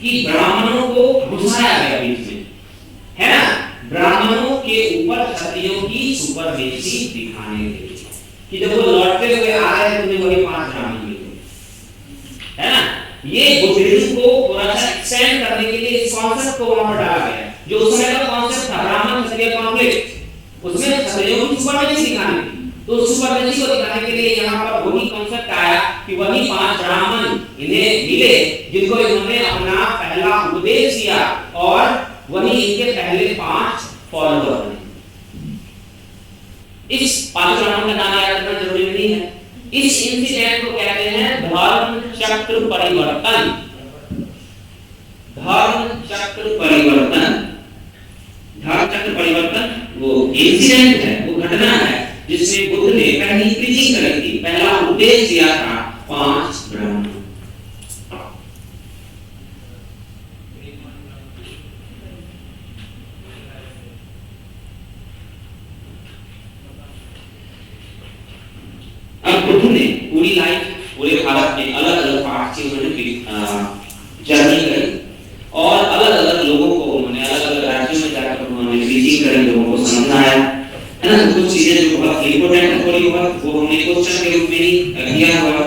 कि ब्राह्मणों को घुसाया गया बीच में, है ना। ब्राह्मणों के ऊपर क्षत्रियों की सुपरमेसी दिखाने के लिए कि जब वो लौटते हुए आ रहे थे वही 5 ब्राह्मण मिले, है ना। ये बुद्धिज्म को थोड़ा सा एक्सटेंड करने के लिए इस कॉन्सेप्ट को वहां पर डाला गया, जो उस समय का कॉन्सेप्ट था ब्राह्मण क्षत्रिय कॉन्फ्लिक्ट। उसमें क्षत्रियों की सुपरमेसी दिखानी थी, तो उस सुपरमेसी को दिखाने के लिए यहाँ पर वही कॉन्सेप्ट आया कि वही 5 ब्राह्मण इन्हें मिले जिनको इन्होंने अपना पहला उपदेश दिया और वही इनके पहले 5 फॉलोअर बने। इस 5 ब्राह्मण का नाम याद रखना जरूरी नहीं है। इस इंसिडेंट को कहते हैं धर्म चक्र परिवर्तन। धर्म चक्र परिवर्तन, धर्म चक्र परिवर्तन वो इंसिडेंट है, वो घटना है जिसमें बुद्ध ने पहली प्रीचिंग करी थी, पहला उपदेश दिया था 5 ब्राह्मण। अब बुद्ध ने पूरी लाइफ पूरे भारत में अलग अलग पार्ट से उन्होंने जर्नी करी और अलग अलग लोगों को उन्होंने अलग अलग राज्यों में जाकर उन्होंने प्रीचिंग करी, लोगों को समझाया, है ना। कुछ चीजें जो बहुत इंपॉर्टेंट है थोड़ी बहुत वो हमने क्वेश्चन के रूप में ही किया हुआ है।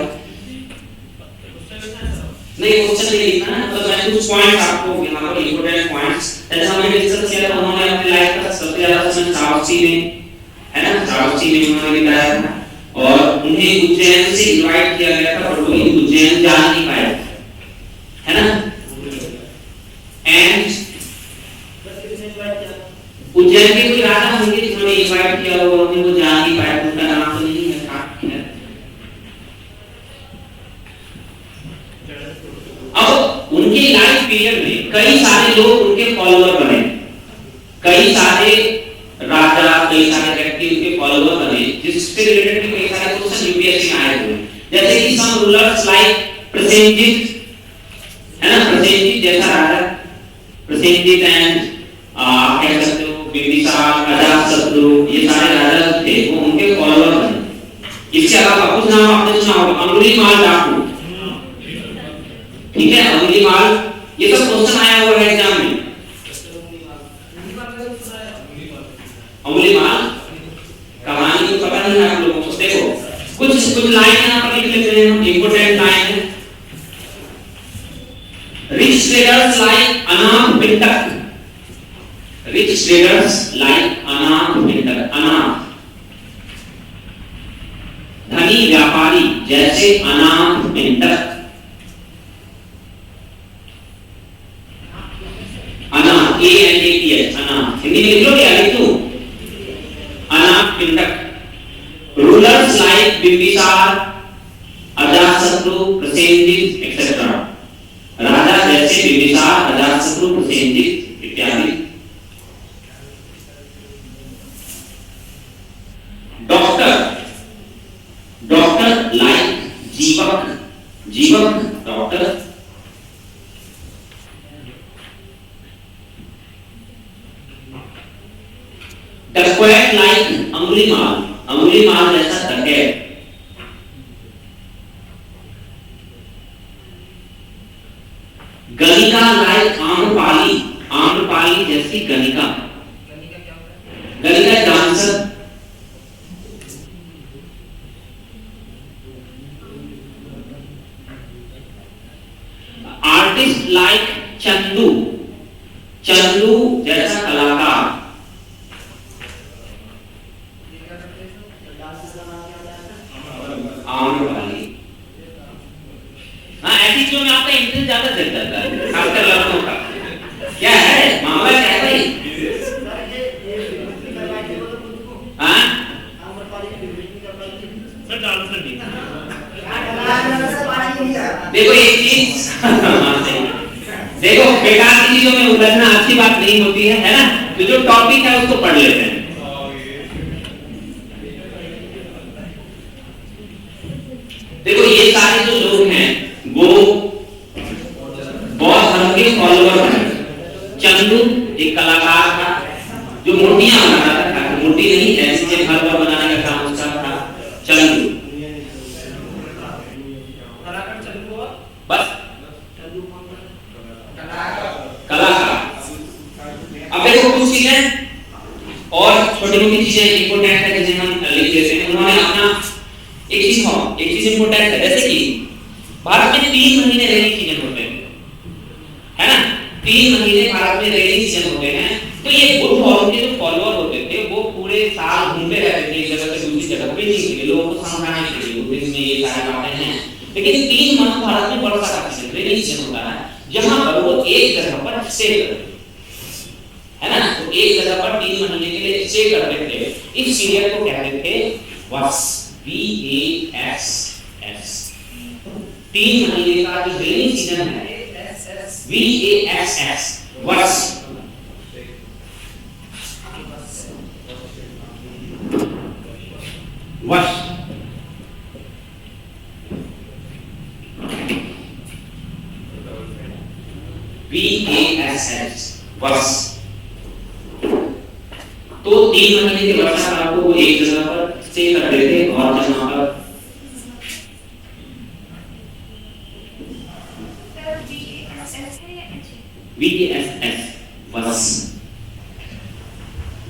नहीं क्वेश्चन नहीं लिखना है, मतलब मैं कुछ पॉइंट्स आपको यहाँ पर इंपॉर्टेंट पॉइंट्स जैसा हमने डिस्कस किया था, उन्होंने अपनी लाइफ का सबसे ज्यादा समय साउथी में, है ना, साउथी में उन्होंने बिताया था और उन्हें उज्जैन से इनवाइट किया गया था पर वो उज्जैन जा नहीं पाए, है ना। एंड उज्जैन के कोई राजा होंगे जिन्होंने इनवाइट किया होगा, उन्हें वो जा नहीं पाए, उनका नाम तो नहीं है। अब उनके लाइफ पीरियड में कई सारे लोग उनके फॉलोअर बने, कई सारे राजा, कई सारे व्यक्ति उनके फॉलोअर बने, जिससे रिलेटेड भी कई सारे क्वेश्चन यूपीएससी में आए हुए, जैसे कि सम रूलर्स लाइक प्रसेनजीत, है ना, प्रसेनजीत जैसा राजा, प्रसेनजीत एंड कह सकते हो बिंबिसार, अजातशत्रु, ये सारे राजा थे, वो उनके फॉलोअर बने। इसके अलावा कुछ नाम आपने सुना होगा, अंगुलीमाल डाकू, ठीक है, अंगुलीमाल, ये सब क्वेश्चन आया हुआ है एग्जाम में। अंगुलीमाल कहानी तो पता नहीं है आप लोगों को, देखो कुछ लाइन यहाँ पर लिख लेते हैं, इंपॉर्टेंट लाइन है। रिच ट्रेडर्स लाइक अनाम बिंटक, रिच ट्रेडर्स लाइक अनाम बिंटक, अनाम धनी व्यापारी जैसे अनाम बिंटक, अनाम ANAPH, अनाम हिंदी में लिख लो, क्या लिख दूं, अनाम बिंटक। Rulers like Bimbisara, Ajatashatru, Prasenjit etcetera, राजा जैसे बिंबिसार, अजातशत्रु, प्रसेनजीत इत्यादि। डॉक्टर, डॉक्टर लाइक जीवक, जीवक डॉक्टर। डकैत लाइक अंगुलीमाल, अंगुलीमाल जैसा डकैत। गणिका लाइक आम्रपाली, आम्रपाली जैसी गणिका, गणिका dancer. Artist like Chandu, Chandu जैसा कलाकार। आम्रपाली, हाँ ऐसी चीजों में आपका इंटरेस्ट ज्यादा चल जाता है, खासकर लड़कों का। क्या है मामला, क्या है भाई? हाँ देखो एक चीज देखो, बेकार की चीजों में उलझना अच्छी बात नहीं होती है ना, तो जो टॉपिक है उसको पढ़ लेते हैं। देखो ये सारे जो लोग हैं वो बौद्ध धर्म के फॉलोअर हैं। चंदू एक कलाकार था जो मूर्तियां बनाता था, मूर्ति नहीं ऐसे घर पर बनाने का काम उसका था। चंदू बस कलाकार। अब देखो कुछ चीजें और छोटी मोटी चीजें इंपोर्टेंट है जिसे हम लिख लेते हैं। उन्होंने अपना एक चीज इंपोर्टेंट है, जैसे कि भारत में 3 महीने रहने की जरूरत है ना, 3 महीने भारत में रेनी सीजन होते हैं, तो ये बुद्ध और उनके जो फॉलोअर होते थे वो पूरे साल घूमते रहते थे एक जगह से दूसरी जगह, प्रीचिंग के लिए, लोगों को समझाने के लिए बुद्धिज्म में ये सारी बातें हैं। लेकिन 3 महीने भारत में वर्षा का सीजन, रेनी सीजन होता है, जहां पर वो एक जगह पर स्टे करते है ना, तो एक जगह पर 3 महीने के लिए स्टे करते थे। इस पीरियड को कहते थे वर्ष, VASS। 3 महीने का जो रेनी सीजन है VASS, वर्ष। वर्ष VASS, वर्ष। तो 3 महीने के वर्षा काल को वो एक जगह पर स्टे करते थे और जहां पर VASS, वर्ष।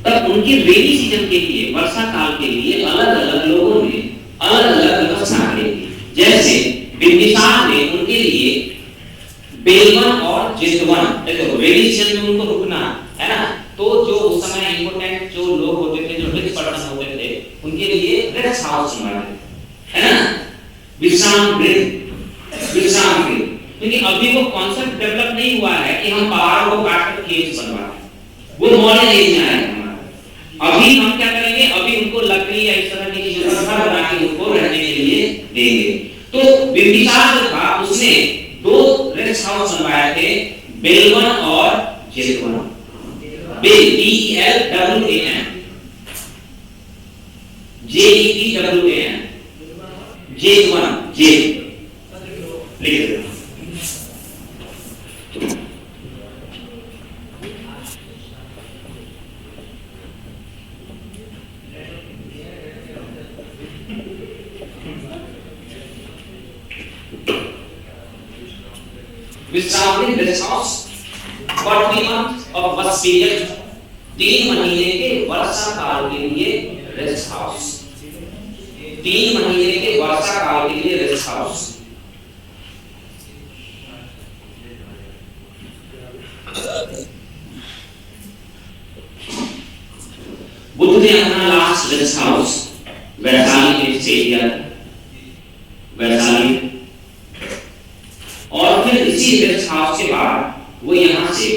तब उनके रेनी सीजन के लिए, वर्षा काल के लिए अलग-अलग लोगों ने अलग-अलग व्यवस्था की थी। जैसे बिंबिसार ने उनके लिए बेलवन और जेतवन, देखो रेनी सीजन में उनको रुकना है ना, तो जो उस समय इंपोर्टेंट जो लोग होते थे, जो रिच पर्सन होते थे, उनके लिए रेस्ट हाउस बनवाते है ना, विश्राम गृह। क्योंकि अभी वो कॉन्सेप्ट डेवलप नहीं हुआ है कि हम पहाड़ को काटकर खेत बनवाएं, वो मॉडर्न एज में आया हमारा। अभी हम क्या करेंगे, अभी उनको लकड़ी या इस तरह की चीजों का घर बना के उनको रहने के लिए देंगे। तो बिंबिसार जो था उसने 2 रेस्ट हाउस बनवाए थे, बेलवन और जेतवन। BELWAN, JETWAN, जेतवन, लिख दो। विश्राम rest house for 3 months of वर्ष पीरियड, 3 महीने के वर्षा काल के लिए रेस्ट हाउस, 3 महीने के वर्षा काल के लिए रेस्ट हाउस। बुद्ध ने अपना लास्ट रेस्ट हाउस वैशाली में स्टे किया, वैशाली। और फिर इसी रेस्ट हाउस के बाद वो यहां से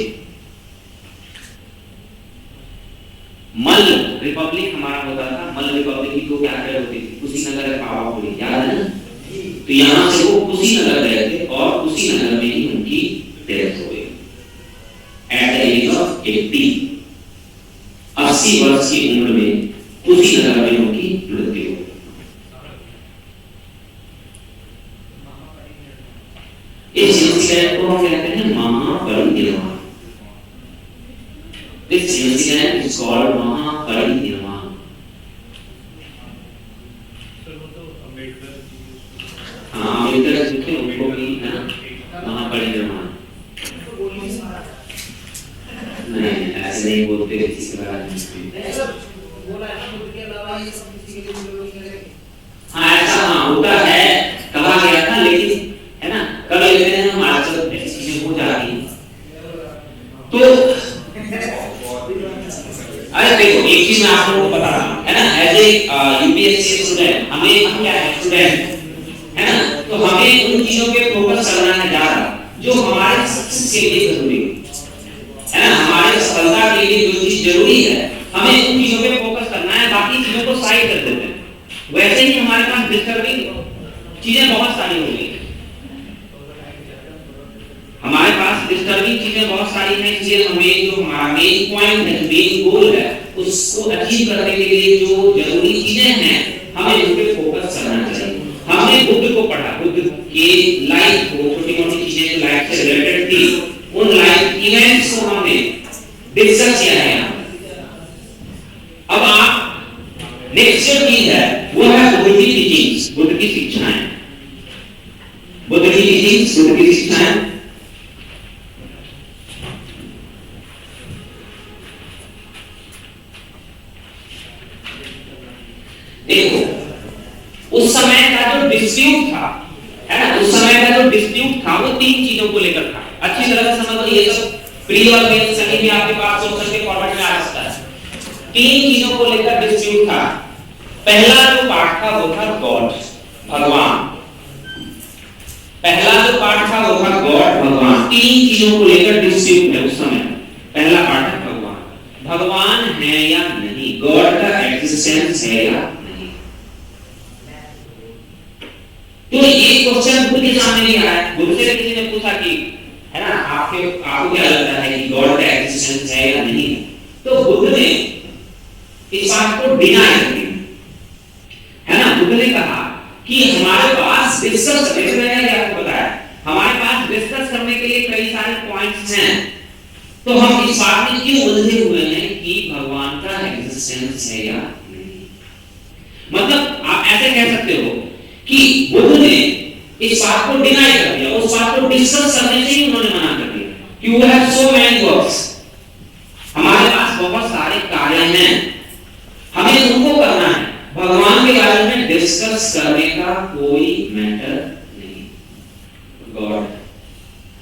मल रिपब्लिक हमारा होता था, मल रिपब्लिक को क्या कर होती थी, कुशीनगर पावापुरी, याद है ना। तो यहां से वो कुशीनगर गए थे और कुशीनगर में ही उनकी डेथ हो गई एट द एज ऑफ 80 वर्ष की उम्र में कुशीनगर में उनकी मृत्यु हो गई। इस इंसिडेंट को हम कहते हैं महापरिनिर्वाण। This incident is called महापरिनिर्वाण। हाँ, अम्बेडकर जी थे, उनको भी है ना महापरिनिर्वाण। नहीं, ऐसे नहीं बोलते किसी का। हाँ, ऐसा हाँ होता है, कहा गया था, लेकिन है ना कर लेते हैं हम, आजकल ऐसी चीजें हो जाती हैं। तो अरे देखो, एक चीज मैं आप लोगों को बता रहा हूं, है ना, एज ए यूपीएससी स्टूडेंट हमें, हम क्या है, स्टूडेंट है ना, तो हमें उन चीजों पे फोकस करना है ज्यादा जो हमारे सक्सेस के लिए जरूरी है ना, हमारे सफलता के लिए जो चीज जरूरी है, हमें उन चीजों पे फोकस करना है, बाकी चीजों को साइड कर देते हैं। वैसे ही हमारे पास डिस्टर्बिंग चीजें बहुत सारी होंगी, हमारे पास डिस्टर्बिंग चीजें बहुत सारी हैं, इसलिए हमें जो हमारा मेन पॉइंट है, मेन गोल है, उसको अचीव करने के लिए जो जरूरी चीजें हैं, हमें उन पे फोकस करना चाहिए। हमने बुद्ध को पढ़ा, बुद्ध के लाइफ को, छोटी-मोटी चीजें जो लाइफ से रिलेटेड थी, उन लाइफ इवेंट्स को हमने डिस्कस किया है। अब आप नेक्स्ट जो चीज है वो है बुद्ध की टीचिंग्स, बुद्ध की शिक्षाएं, बुद्ध की टीचिंग्स, बुद्ध की शिक्षाएं। देखो, उस समय का जो डिस्प्यूट था, है ना, उस समय का जो डिस्प्यूट था वो 3 चीजों को लेकर था। अच्छी तरह से समझ लो, ये सब प्री और मेन सभी भी आपके पास क्वेश्चन के फॉर्मेट में आ सकता है। 3 चीजों को लेकर डिस्प्यूट था। पहला जो पार्ट था वो था गॉड, भगवान। पहला जो पार्ट था वो था गॉड, भगवान। 3 चीजों को लेकर डिस्प्यूट है उस समय। पहला पार्ट है भगवान, भगवान है या नहीं, गॉड का एग्जिस्टेंस है या नहीं। तो ये क्वेश्चन बुद्ध के सामने नहीं आया। बुद्ध से किसी ने पूछा कि है ना, आपको क्या लगता है कि गॉड का एग्जिस्टेंस है या नहीं, तो बुद्ध ने इस बात को डिनाई कर दिया, है ना। बुद्ध ने कहा कि हमारे पास डिस्कस करने के लिए, आपको बताया, हमारे पास डिस्कस करने के लिए कई सारे पॉइंट्स हैं, तो हम इस बात में क्यों उलझे हुए हैं कि भगवान का एग्जिस्टेंस है या नहीं। मतलब आप ऐसे कह सकते हो कि बुद्ध ने इस बात को डिनाई कर दिया, उस बात को डिस्कस करने से ही उन्होंने मना कर दिया कि we have so many works, हमारे पास बहुत सारे कार्य हैं, हमें उनको करना है, भगवान के बारे में डिस्कस करने का कोई मैटर नहीं। गॉड,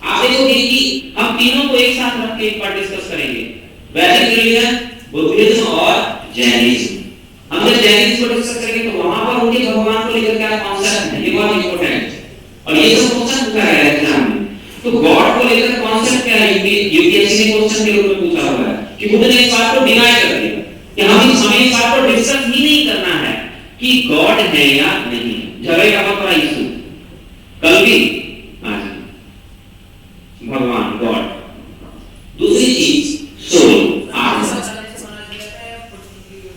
आप देखोगे कि हम तीनों को एक साथ रख के एक बार डिस्कस करेंगे, वैदिक रिलीजन, बुद्धिज्म और जैनिज्म। हम जब जैनिज्म को डिस्कस करेंगे तो वहां पर उनके भगवान को लेकर क्या कॉन्सेप्ट है, ये बहुत इंपॉर्टेंट है, और ये सब क्वेश्चन पूछा गया है एग्जाम में। तो गॉड को लेकर कॉन्सेप्ट क्या है, यूपीएससी ने क्वेश्चन के रूप में पूछा हुआ है कि बुद्ध ने इस बात को डिनाई कर दिया कि हमें इस बात को डिस्कस ही नहीं करना है कि गॉड है या नहीं। झगड़े का बहुत बड़ा इशू कल भी आज भगवान, गॉड। दूसरी चीज सोल, आत्मा।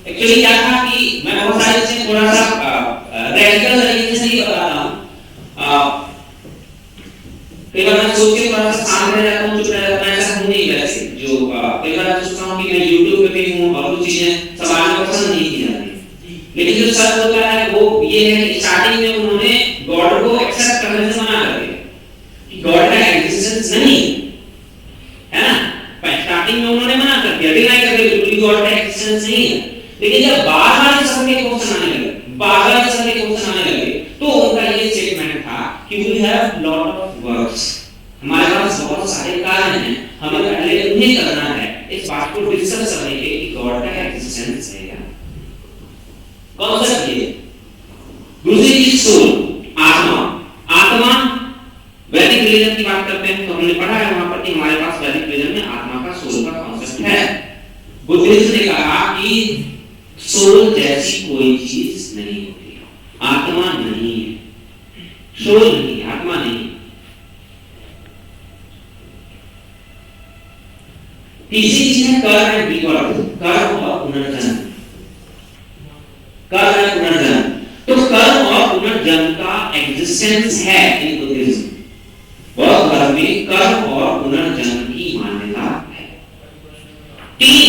एक्चुअली क्या था कि मैं बहुत सारी चीजें थोड़ा सा रैडिकल तरीके से नहीं बता रहा हूं। कई बार मैं सोच के थोड़ा सा शांत रह जाता हूं, चुप रह जाता हूं, ऐसा हूं नहीं वैसे। जो कई बार सोचता हूं कि मैं YouTube पे भी हूं और कुछ चीजें समाज में पसंद नहीं की जाती, लेकिन जो सच होता है वो ये है कि स्टार्टिंग में उन्होंने गॉड को एक्सेप्ट करने से मना कर दिया कि गॉड का एग्जिस्टेंस नहीं है ना। स्टार्टिंग में उन्होंने मना कर दिया, डिनाई कर दिया बिल्कुल गॉड का एग्जिस्टेंस नहीं है। लेकिन जब बार-बार इस तरह के क्वेश्चन आने लगे, बार-बार इस तरह के क्वेश्चन आने लगे, तो उनका ये स्टेटमेंट था कि we have lot of works, हमारे पास बहुत सारे कार्य हैं, हमें पहले उन्हें करना है, इस बात को डिस्कस करेंगे कि गॉड का एग्जिस्टेंस है या कॉन्सेप्ट ये। दूसरी चीज सोल, आत्मा। आत्मा वैदिक रिलीजन की बात करते हैं तो हमने पढ़ा है वहां पर कि हमारे पास वैदिक रिलीजन में आत्मा का, सोल का कॉन्सेप्ट है। बुद्धिज्म ने कहा कि सोल जैसी कोई चीज नहीं होती, आत्मा नहीं है, सोल नहीं, आत्मा नहीं। तीसरी चीज है कर्म एंड रीबर्थ, कर्म और पुनर्जन्म। कर्म और पुनर्जन्म, तो कर्म और पुनर्जन्म का एग्जिस्टेंस है इन बुद्धिज्म। बौद्ध धर्म में कर्म और पुनर्जन्म की मान्यता है। 3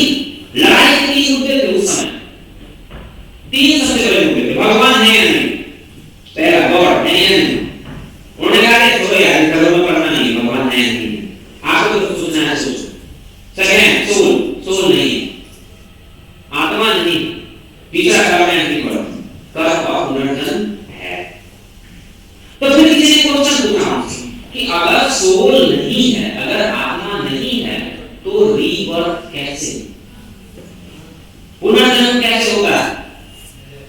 लड़ाई के 3 मुद्दे थे उस समय, 3 सबसे बड़े मुद्दे थे। भगवान है या नहीं, पहला गॉड है या नहीं। उन्होंने कहा कि छोड़ो यार, धर्म में पढ़ना नहीं, भगवान है या नहीं, आपको तो सोचना है, सोचो। सेकंड सोल, सोल नहीं, आत्मा नहीं। तीसरा कर्म एंड रीबर्थ, कर्म और पुनर्जन्म है। तो फिर किसी ने क्वेश्चन पूछा कि अगर सोल नहीं है, अगर आत्मा नहीं है, तो रीबर्थ कैसे, पुनर्जन्म कैसे होगा,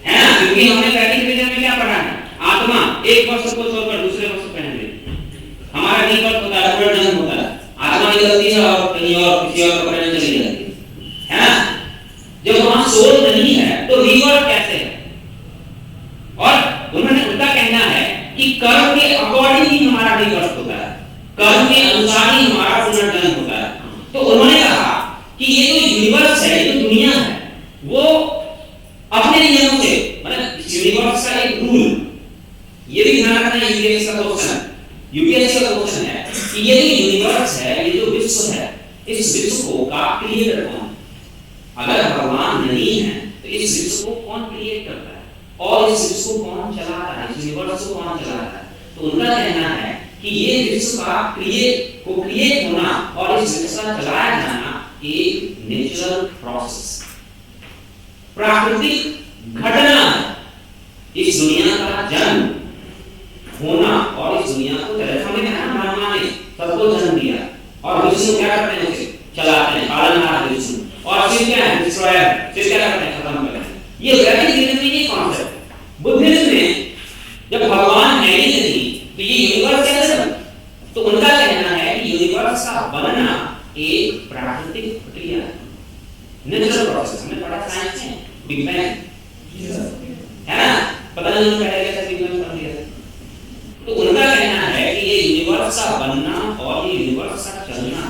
है ना। क्योंकि हमने वैदिक रिलीजन में क्या पढ़ा है, आत्मा एक वर्ष को छोड़कर दूसरे वर्ष पहले हमारा रीबर्थ होता है, पुनर्जन्म होता है। आत्मा निकलती है और कहीं और किसी और को पहले चली जाती है ना। जब वहां सोल नहीं है तो रीबर्थ कैसे है। और उन्होंने उनका कहना है कि कर्म के अकॉर्डिंग ही हमारा रीबर्थ होता है, कर्म के अनुसार ही हमारा पुनर्जन्म होता है। तो उन्होंने कहा कि ये जो यूनिवर्स है, ये जो दुनिया है, वो अपने नियमों से, मतलब यूनिवर्स का एक रूल, ये भी ध्यान रखना है। यूपीएससी का क्वेश्चन है कि ये जो यूनिवर्स है, ये जो विश्व है, इस विश्व को का क्रिएटर कौन? अगर भगवान नहीं है तो इस विश्व को कौन क्रिएट करता है और इस विश्व को कौन चलाता है, इस यूनिवर्स को कौन चलाता है? तो उनका कहना है कि ये विश्व का क्रिएट होना और इस विश्व का चलाया जाना एक नेचुरल प्रोसेस, प्राकृतिक घटना है। इस दुनिया का जन्म होना और इस दुनिया को जन्म, हमने कहा ब्रह्मा ने सबको जन्म दिया और विष्णु क्या करते हैं, उसे चलाते हैं, पालनहार विष्णु। और शिव क्या है, डिस्ट्रॉयर, शिव क्या करते हैं, खत्म करते हैं। ये वैदिक रिलीजन में ये कॉन्सेप्ट है। बुद्धिज्म में जब भगवान है ही नहीं तो ये यूनिवर्स कैसे बना? तो उनका कहना है कि यूनिवर्स का बनना एक प्राकृतिक प्रक्रिया है, नेचुरल प्रोसेस। हमने पढ़ा साइंस में बिग बैंग है ना, पता नहीं उन्होंने पहले कैसे बिग बैंग पढ़ लिया। तो उनका कहना है कि ये यूनिवर्स का बनना और ये यूनिवर्स का चलना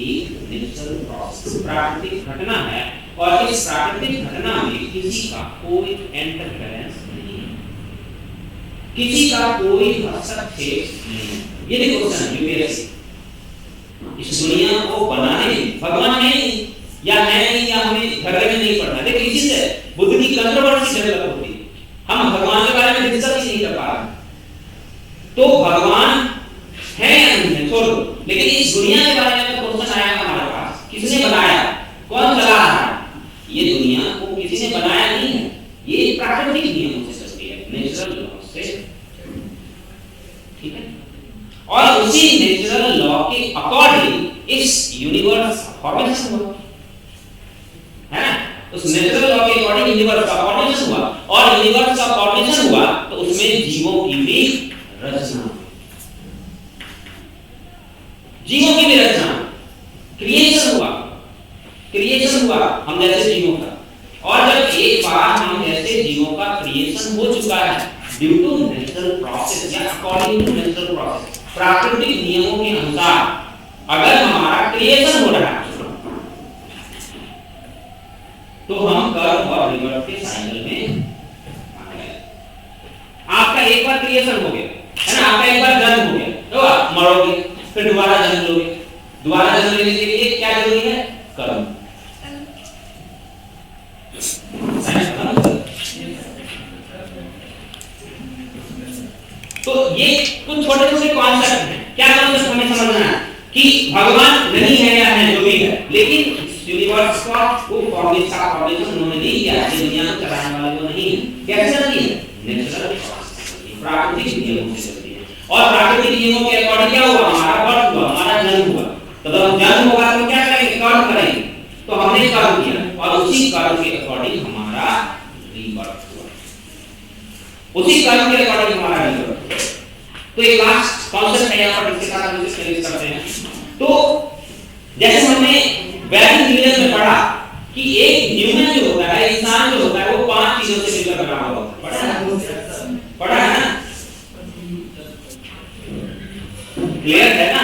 एक नेचुरल प्रोसेस, प्राकृतिक घटना है। और इस प्राकृतिक घटना में किसी का कोई इंटरफेरेंस नहीं है, किसी का कोई हस्तक्षेप नहीं है। ये देखो क्वेश्चन यूपीएससी, इस दुनिया को बनाने भगवान है या है नहीं, या हमें घर में नहीं पढ़ना। देखिए इसी से बुद्ध की कंट्रोवर्सी डेवलप होती है, हम भगवान के बारे में डिस्कस नहीं कर पा रहे। तो भगवान है या नहीं है छोड़ दो, लेकिन इस दुनिया के बारे में क्वेश्चन आया हमारे पास, किसने बनाया, कौन चला रहा है? ये दुनिया को किसी ने बनाया नहीं है, ये प्राकृतिक नियमों से चलती है, नेचुरल लॉ से, ठीक है। और उसी नेचुरल लॉ के अकॉर्डिंग इस यूनिवर्स फॉर्मेशन हुआ है ना, उस नेचुरल लॉ के अकॉर्डिंग यूनिवर्स का फॉर्मेशन हुआ। और यूनिवर्स का फॉर्मेशन हुआ तो उसमें जीवों की भी रचना, जीवों की भी रचना, क्रिएशन हुआ, क्रिएशन हुआ हम जैसे जीवों का। और जब एक बार हम जैसे जीवों का क्रिएशन हो चुका है ड्यू टू नेचुरल प्रोसेस या अकॉर्डिंग टू नेचुरल प्रोसेस, प्राकृतिक नियमों के अनुसार अगर हमारा क्रिएशन हो रहा है तो हम कर्म और रिवर्स के साइकिल में आ गए। आपका एक बार क्रिएशन हो गया है ना, आपका एक बार जन्म हो गया तो आप मरोगे, फिर दोबारा जन्म लोगे। दोबारा जन्म लेने के लिए क्या जरूरी है, कर्म। तो ये कुछ छोटे छोटे कॉन्सेप्ट हैं। क्या कॉन्सेप्ट हमें समझना है कि भगवान नहीं है या है, जो भी है, लेकिन यूनिवर्स का वो फॉर्मेशन उन्होंने नहीं किया, दुनिया को चलाने वाले वो नहीं है। कैसे चलती है, नेचुरल प्राकृतिक नियमों से चलती है। और प्राकृतिक नियमों के अकॉर्डिंग क्या हुआ, हमारा बर्थ हुआ, हमारा जन्म हुआ। तो जब जन्म होगा तो क्या करेंगे, कर्म करेंगे। तो हमने कर्म किया और उसी कर्म के अकॉर्डिंग हमारा रीबर्थ हुआ, उसी कर्म के अकॉर्डिंग हमारा रीबर्थ हुआ। तो एक लास्ट कॉन्सेप्ट है यहाँ पर इसके साथ हम डिस्कस करते हैं। तो जैसे हमने वैदिक रिलीजन में पढ़ा कि एक ह्यूमन जो होता है, इंसान जो होता है, वो 5 चीजों से मिलकर बना हुआ होता है। पढ़ा है ना, क्लियर है ना।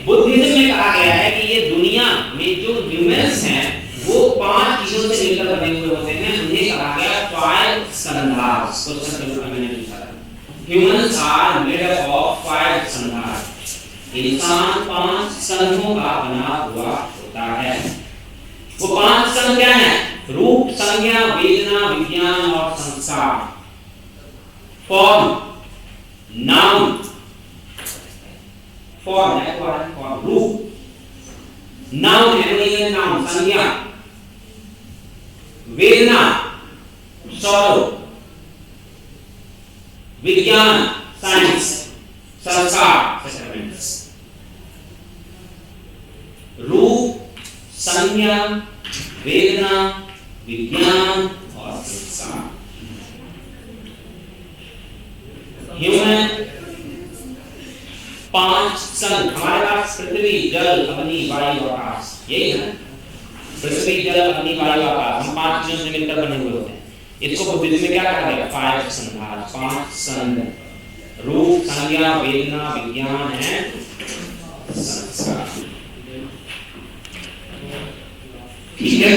बुद्धिज्म में कहा गया है कि ये दुनिया में जो ह्यूमंस हैं वो 5 चीजों से मिलकर बने हुए होते हैं। उन्हें कहा गया 5 संधास। क्वेश्चन के रूप में मैंने पूछा था, humans are made up of 5 संधास। इंसान 5 संघों का बना हुआ होता है। वो 5 संघ क्या है, रूप, संज्ञा, वेदना, विज्ञान और संस्कार। फॉर्म, नाउन, फॉर्म है फॉर्म, रूप, नाउन है नाउन, संज्ञा, वेदना, सॉरो, विज्ञान, साइंस, संस्कार, सेटलमेंट्स। रूप, संज्ञा, वेदना, विज्ञान और संस्कार। ह्यूमन 5 संघ हमारे पास, पृथ्वी, जल, अग्नि, वायु, आकाश, यही है। पृथ्वी, जल, अग्नि, वायु, आकाश, हम 5 चीजों से मिलकर बने हुए होते हैं। इसको बुद्धिज्म में क्या कहा गया, 5 संघार, 5 संघ, रूप, संज्ञा, वेदना, विज्ञान है संस्कार। ठीक है।